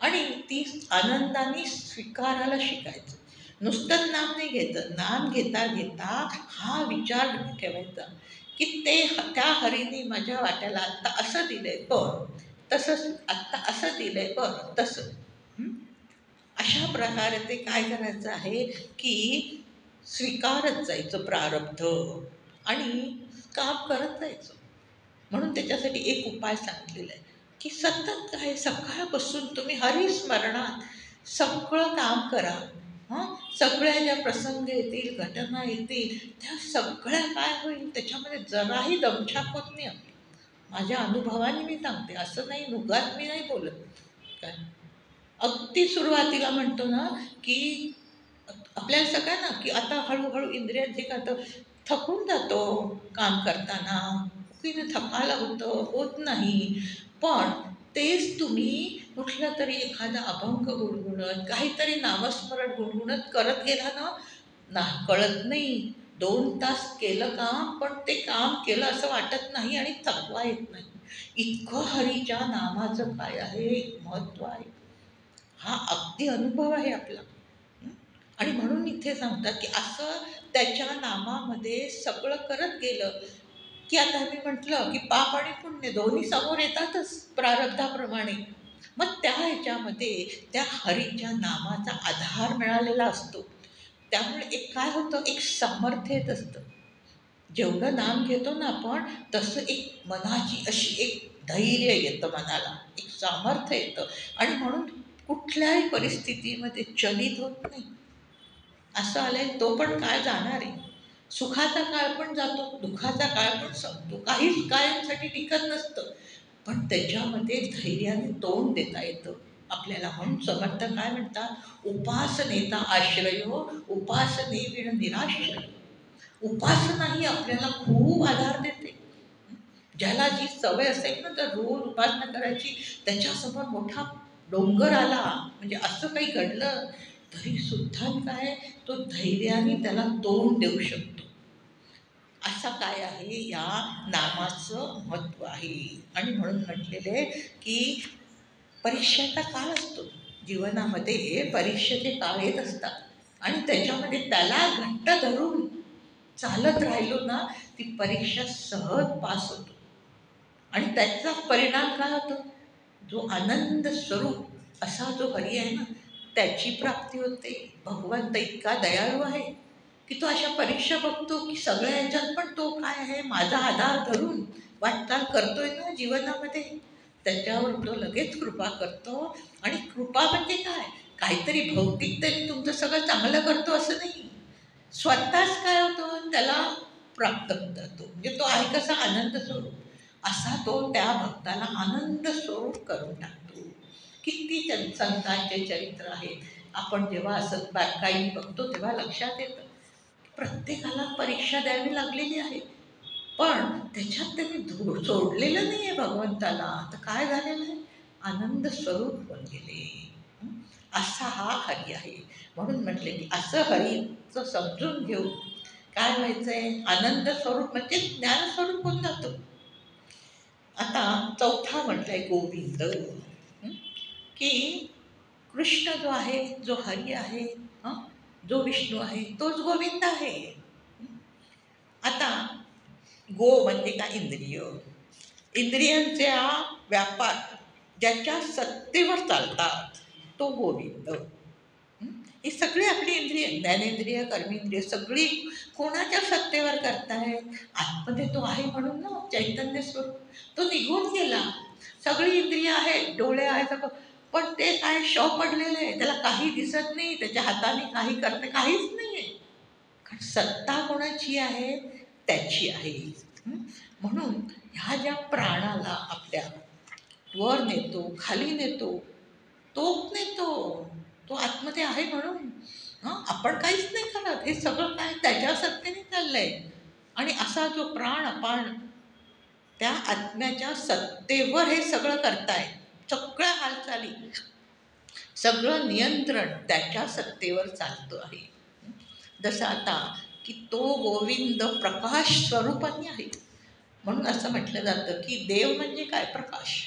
आणि ती आनंदाने स्वीकारायला शिकायचं. नुसतं नाम नाही घ्यायचं, नाम घेता घेता हा विचार ठेवायचा की ते त्या हरीने माझ्या वाट्याला आत्ता असं दिलंय बरं, तसंच आत्ता असं दिलंय बरं तसं. अशा प्रकारे ते काय करायचं आहे की स्वीकारत जायचं प्रारब्ध आणि काम करत जायचं. म्हणून त्याच्यासाठी एक उपाय सांगितलेला आहे की सतत काय सकाळपासून तुम्ही हरिस्मरणात सगळं काम करा. सगळ्या ज्या प्रसंग येतील घटना येतील त्या सगळ्या काय होईल त्याच्यामध्ये जराही दमछाक होत नाही. माझ्या अनुभवाने मी सांगते, असं नाही नुगात मी नाही बोलत. काय अगदी सुरुवातीला म्हणतो ना की आपल्याला सगळ्यांना की आता हळूहळू इंद्रियांचे का तर थकून जातो काम करताना, की थकायला होतं होत नाही. पण तेच तुम्ही कुठलं तरी एखादा अभंग गुणगुणत काहीतरी नामस्मरण गुणगुणत करत गेला ना, कळत नाही 2 तास केलं काम, पण ते काम केलं असं वाटत नाही आणि थकवा येत नाही. इतकं हरीच्या नामाचं काय आहे, महत्त्व आहे. हा अगदी अनुभव आहे आपला. हं? आणि म्हणून इथे सांगतात की असं त्याच्या नामामध्ये सगळं करत गेलं, की आता मी म्हटलं की पाप आणि पुण्य दोन्ही समोर येतातच प्रारब्धाप्रमाणे. मग त्या ह्याच्यामध्ये त्या हरीच्या नामाचा आधार मिळालेला असतो. त्यामुळे एक काय होतं, एक सामर्थ्य येत असतं. जेवढं नाम घेतो ना आपण, तसं एक मनाची अशी एक धैर्य येतं मनाला, एक सामर्थ्य येतं. आणि म्हणून कुठल्याही परिस्थितीमध्ये चलित होत नाही. असं आलंय, तो पण काळ जाणार आहे. सुखाचा काळ पण जातो, दुःखाचा काळ पण संपतो. काहीच कायमसाठी टिकत नसतं. पण त्याच्यामध्ये धैर्याने तोंड देता येतं आपल्याला. म्हणून समर्थ काय म्हणतात, उपासनेचा आश्रयो उपासनेविण निराश्रय. उपासना ही आपल्याला खूप आधार देते. ज्याला जी सवय असेल ना, तर रोज उपासना करायची, त्याच्यासमोर मोठा डोंगर आला, म्हणजे असं काही घडलं तरी सुद्धा काय, तो धैर्याने त्याला तोंड देऊ शकतो. असा काय आहे या नामाचं महत्त्व आहे. आणि म्हणून म्हटलेले की परीक्षेचा काळ असतो. जीवनामध्ये परीक्षेचे काळ येत असतात आणि त्याच्यामध्ये त्याला घट्ट धरून चालत राहिलो ना, ती परीक्षा सहज पास होतो. आणि त्याचा परिणाम काय होतो, जो आनंद स्वरूप असा जो हरी आहे ना, त्याची प्राप्ती होते. भगवंत इतका दयाळू आहे की तो अशा परीक्षा बघतो की सगळ्या ह्याच्यात पण तो काय आहे, माझा आधार धरून वाटचाल करतोय ना जीवनामध्ये, त्याच्यावर तो लगेच कृपा करतो. आणि कृपा म्हणजे काय, काहीतरी भौतिक तरी तुमचं सगळं चांगलं करतो असं नाही, स्वतःच काय होतो त्याला प्राप्त होत जातो. म्हणजे तो आहे कसा आनंद स्वरूप, असा तो त्या भक्ताला आनंद स्वरूप करून टाकतो. किती संतांचे चरित्र आहेत. आपण जेव्हा असं बारकाईने बघतो तेव्हा लक्षात येतं, प्रत्येकाला परीक्षा द्यावी लागलेली आहे. पण त्याच्यात त्यांनी सोडलेलं नाही आहे भगवंताला. तर काय झालेलं आहे, आनंद स्वरूप होऊन गेले. हं? असा हा हरी आहे. म्हणून म्हटले की असं हरीचं समजून घेऊ काय व्हायचंय, आनंद स्वरूप म्हणजे ज्ञानस्वरूप होऊन जातो. आता चौथा म्हटलंय गोविंद. हं? की कृष्ण जो आहे, जो हरी आहे, हं? जो विष्णू आहे, तोच गोविंद आहे. हं? आता गो म्हणजे काय, इंद्रिय. इंद्रियांचा व्यापार ज्याच्या सत्तेवर चालतात तो गोविंद. हं? ही सगळी आपली इंद्रिय, ज्ञानेंद्रिय, कर्मेंद्रिय, सगळी कोणाच्या सत्तेवर करतायत, आतमध्ये तो आहे म्हणून ना, चैतन्य स्वरूप. तो निघून गेला, सगळी इंद्रिय आहेत, डोळे आहेत सगळं, पण ते काय शव पडलेलं आहे, त्याला काही दिसत नाही, त्याच्या हाताने काही करते काहीच नाही आहे. कारण सत्ता कोणाची आहे, त्याची आहे. हं? म्हणून ह्या ज्या प्राणाला आपल्या वर नेतो, खाली नेतो, तोच नेतो. तो आतमध्ये आहे म्हणून. आपण काहीच नाही करत, हे सगळं काय त्याच्या सत्तेने चाललंय. आणि असा जो प्राण अपान त्या आत्म्याच्या सत्तेवर हे सगळं करताय, सगळ्या हालचाली, सगळं नियंत्रण त्याच्या सत्तेवर चालतं आहे. जसं आता की तो गोविंद प्रकाश स्वरूपाने आहे. म्हणून असं म्हटलं जातं की देव म्हणजे काय, प्रकाश.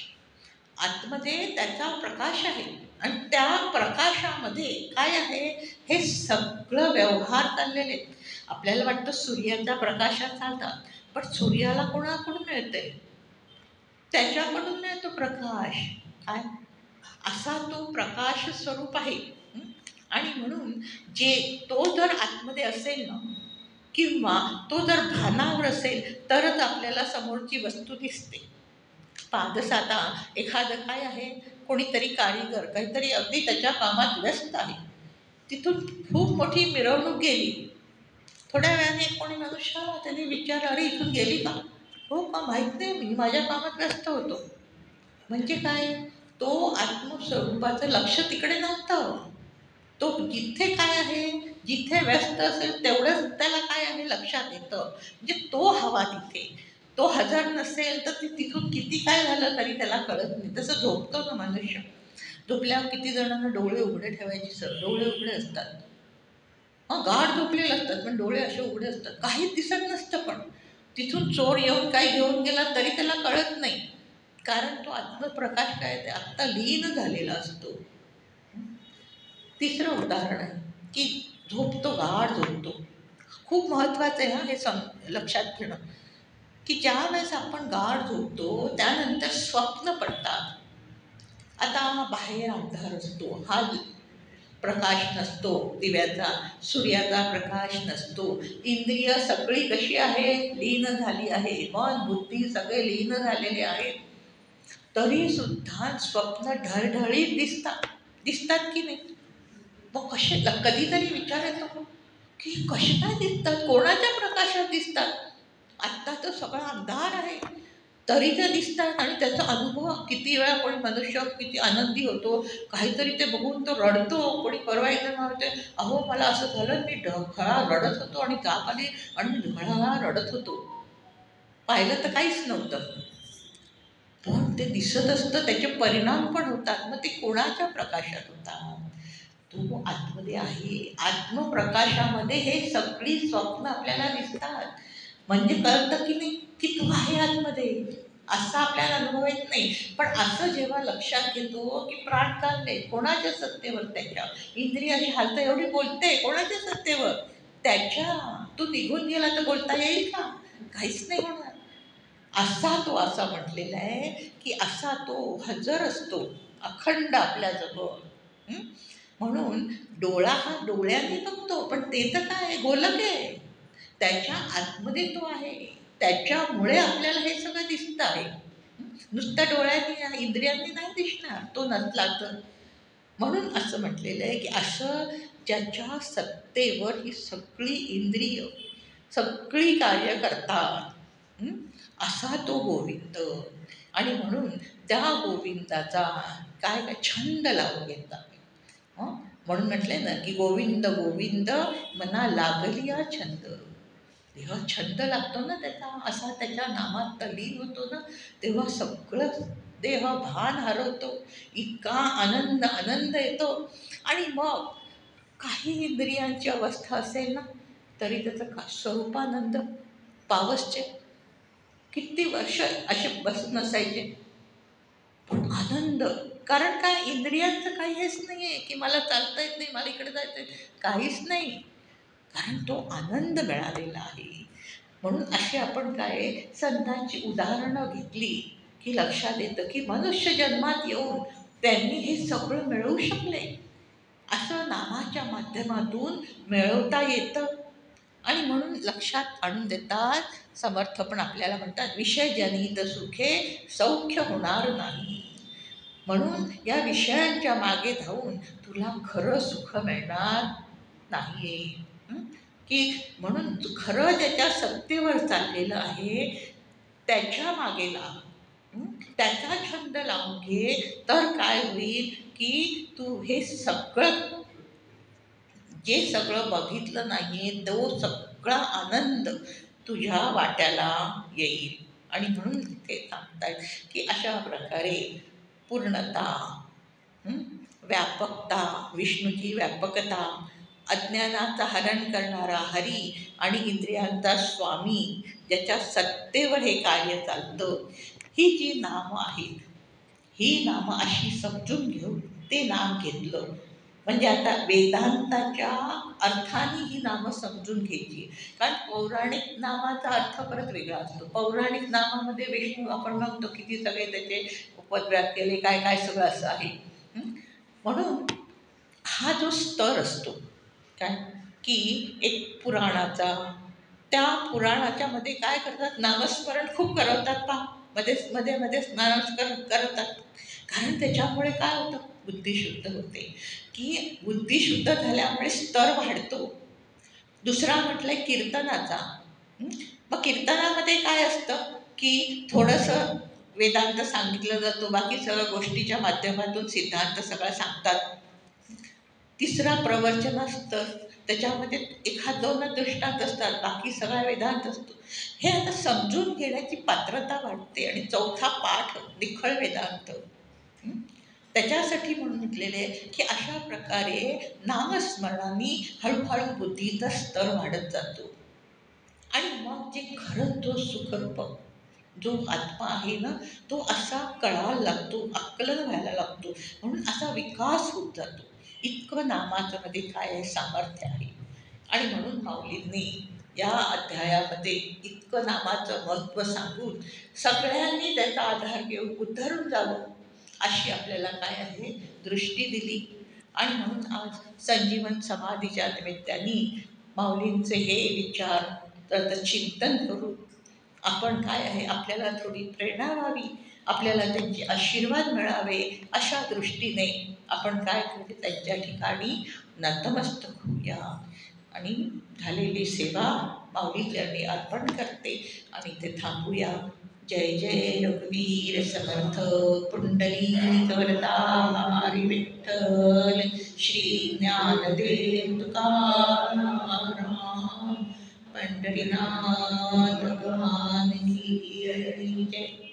आतमध्ये त्याचा प्रकाश आहे आणि त्या प्रकाशामध्ये काय आहे, हे सगळं व्यवहार चाललेले आहेत. आपल्याला वाटतं सूर्याच्या प्रकाशात चालतात, पण सूर्याला कोणाकडून मिळते, त्याच्याकडून मिळतो प्रकाश. काय, असा तो प्रकाश स्वरूप आहे. हं? आणि म्हणून जे तो जर आतमध्ये असेल ना, किंवा तो जर भानावर असेल तरच आपल्याला समोरची वस्तू दिसते. जसं आता एखादं काय आहे, कोणीतरी कारीगर काहीतरी अगदी त्याच्या कामात व्यस्त आहे, तिथून खूप मोठी मिरवणूक गेली, थोड्या वेळाने कोणी मनुष्य आला, त्याने विचारलं, अरे इथून गेली का? हो का, माहीत नाही, मी माझ्या कामात व्यस्त होतो. म्हणजे काय, तो आत्मस्वरूपाचं लक्ष तिकडे नव्हतं. तो जिथे काय आहे, जिथे व्यस्त असेल तेवढंच त्याला काय आहे लक्षात येतं. म्हणजे तो हवा तिथे, तो हजर नसेल तर तिथून किती काय झालं तरी त्याला कळत नाही. तसं झोपतो ना मनुष्य, झोपल्यावर किती जणांना डोळे उघडे ठेवायचे, सर डोळे उघडे असतात, मग गाढ झोपलेले असतात पण डोळे असे उघडे असतात, काहीच दिसत नसतं. पण तिथून चोर येऊन काही घेऊन गेला तरी त्याला कळत नाही, कारण तो आत्मप्रकाश काय ते आत्ता लीन झालेला असतो. तिसरं उदाहरण आहे की झोपतो, गाढ झोपतो. खूप महत्त्वाचं आहे हे लक्षात घेणं, की ज्या वेळेस आपण गाढ झोपतो त्यानंतर स्वप्न पडतात. आता बाहेर अंधार असतो, हा प्रकाश नसतो दिव्याचा, सूर्याचा प्रकाश नसतो, इंद्रिय सगळी कशी आहे, लीन झाली आहे, मन बुद्धी सगळे लीन झालेले आहेत. तरी सुद्धा स्वप्न ढळढळीत दिसतात. दिसतात की नाही? मग कसे, कधीतरी विचार येतो की कसे काय दिसतात, कोणाच्या प्रकाशात दिसतात? आत्ता तर सगळा अंधार आहे तरी ते दिसतात. आणि त्याचा अनुभव किती वेळा कोणी मनुष्य किती आनंदी होतो, काहीतरी ते बघून तो रडतो. कोणी परवा एकदा म्हणते, अहो मला असं झालं, मी ढळा रडत होतो आणि जाग आली आणि मी ढळा रडत होतो. पाहिलं तर काहीच नव्हतं, पण ते दिसत असतं, त्याचे परिणाम पण होतात. मग ते कोणाच्या प्रकाशात होतात? तो आतमध्ये आहे. आत्मप्रकाशामध्ये हे सगळी स्वप्न आपल्याला दिसतात. म्हणजे कळतं की नाही की तू आहे आतमध्ये. असा आपल्याला अनुभव येत नाही, पण असं जेव्हा लक्षात घेतो की प्राण चालले कोणाच्या सत्तेवर, त्याच्या इंद्रियाची हालत एवढी बोलते कोणाच्या सत्तेवर, त्याच्या. तू निघून गेला तर बोलता येईल का? काहीच नाही होणार. असा तो असा म्हटलेला आहे की असा तो हजर असतो अखंड आपल्याजवळ. म्हणून डोळा हा डोळ्याने बघतो, पण ते तर काय गोलक आहे, त्याच्या आतमध्ये तो आहे. त्याच्यामुळे आपल्याला हे सगळं दिसतं आहे. नुसत्या डोळ्यांनी इंद्रियांनी नाही दिसणार तो नसला तर. म्हणून असं म्हटलेलं आहे की असं ज्याच्या सत्तेवर ही सगळी इंद्रिय सगळी कार्य करतात, असा तो गोविंद. आणि म्हणून त्या गोविंदाचा काय काय छंद लावून घेतात. म्हणून म्हटलंय ना की गोविंद गोविंद मना लागलिया छंद. तेव्हा छंद लागतो ना त्याचा, असा त्याच्या नामात तल्लीन होतो ना, तेव्हा सगळं देह भान हरवतो, इतका आनंद आनंद येतो. आणि मग काही इंद्रियांची अवस्था असेल ना तरी त्याचं का स्वरूपानंद. पावसचे किती वर्ष असे बसून नसायचे, पण आनंद. कारण काय, इंद्रियांचं काही हेच नाही आहे की मला चालता येत नाही, मला इकडे जायचं आहे, काहीच नाही, कारण तो आनंद मिळालेला आहे. म्हणून अशी आपण काय संतांची उदाहरणं घेतली की लक्षात येतं की मनुष्य जन्मात येऊन त्यांनी हे सगळं मिळवू शकले. असं नामाच्या माध्यमातून मिळवता येतं. आणि म्हणून लक्षात आणून देतात समर्थ, पण आपल्याला म्हणतात विषय जनित सुखे सौख्य होणार नाही. म्हणून या विषयांच्या मागे धावून तुला खरं सुख मिळणार नाही. की म्हणून खरं ज्याच्या सत्तेवर चाललेलं आहे त्याच्या मागे लाग, त्याचा छंद लावून घे, तर काय होईल की तू हे सगळं जे सगळं बघितलं नाही तो सगळा आनंद तुझ्या वाट्याला येईल. आणि म्हणून ते सांगतात की अशा प्रकारे पूर्णता, व्यापकता, विष्णूची व्यापकता, अज्ञानाचा हरण करणारा हरी आणि इंद्रियांचा स्वामी ज्याच्या सत्तेवर हे कार्य चालतं, ही जी नामं आहेत, ही नामं अशी समजून घेऊन ते नाम घेतलं म्हणजे आता वेदांताच्या अर्थाने ही नामं समजून घ्यायची. कारण पौराणिक नामाचा अर्थ परत वेगळा असतो. पौराणिक नामामध्ये विष्णू आपण म्हणतो किती सगळे त्याचे उपद्व्याप केले, काय काय सगळं असं आहे. म्हणून हा जो स्तर असतो काय की एक पुराणाचा, त्या पुराणाच्या मध्ये काय करतात, नामस्मरण खूप करवतात पहा, मध्ये मध्ये नामस्मरण करतात. कारण त्याच्यामुळे काय होतं, बुद्धी शुद्ध होते. की बुद्धी शुद्ध झाल्यामुळे स्तर वाढतो. दुसरा म्हटलंय कीर्तनाचा. मग कीर्तनामध्ये काय असतं की थोडंसं वेदांत सांगितलं जातो, बाकी सगळ्या गोष्टीच्या माध्यमातून सिद्धांत सगळा सांगतात. तिसरा प्रवचन असतं, त्याच्यामध्ये एखाद दोन दृष्टांत असतात, बाकी सगळा वेदांत असतो. हे आता समजून घेण्याची पात्रता वाढते. आणि चौथा पाठ निखळ वेदांत. त्याच्यासाठी म्हणून म्हटलेले आहे की अशा प्रकारे नामस्मरणाने हळूहळू बुद्धीचा स्तर वाढत जातो आणि मग जे खरंच जो सुखरूप जो आत्मा आहे ना, तो असा कळायला लागतो, आकलन व्हायला लागतो, म्हणून असा विकास होत जातो. इतकं नामाचं मध्ये काय आहे, सामर्थ्य आहे. आणि म्हणून माऊलींनी या अध्यायामध्ये इतकं नामाचं महत्त्व सांगून सगळ्यांनी त्याचा आधार घेऊन उद्धरून जावं अशी आपल्याला काय आहे दृष्टी दिली. आणि म्हणून आज संजीवन समाधीच्या निमित्ताने माऊलींचे हे विचार त्याचं चिंतन करून आपण काय आहे आपल्याला थोडी प्रेरणा व्हावी, आपल्याला त्यांचे आशीर्वाद मिळावे अशा दृष्टीने आपण काय करू त्यांच्या ठिकाणी नतमस्तक होऊया आणि झालेली सेवा माऊली चरणी अर्पण करते आणि ते थांबूया. जय जय रघुवीर समर्थ पुंडलिक वरदा हरी विठ्ठल श्री ज्ञानदेव तुकाराम पंढरीनाथ भगवान की जय.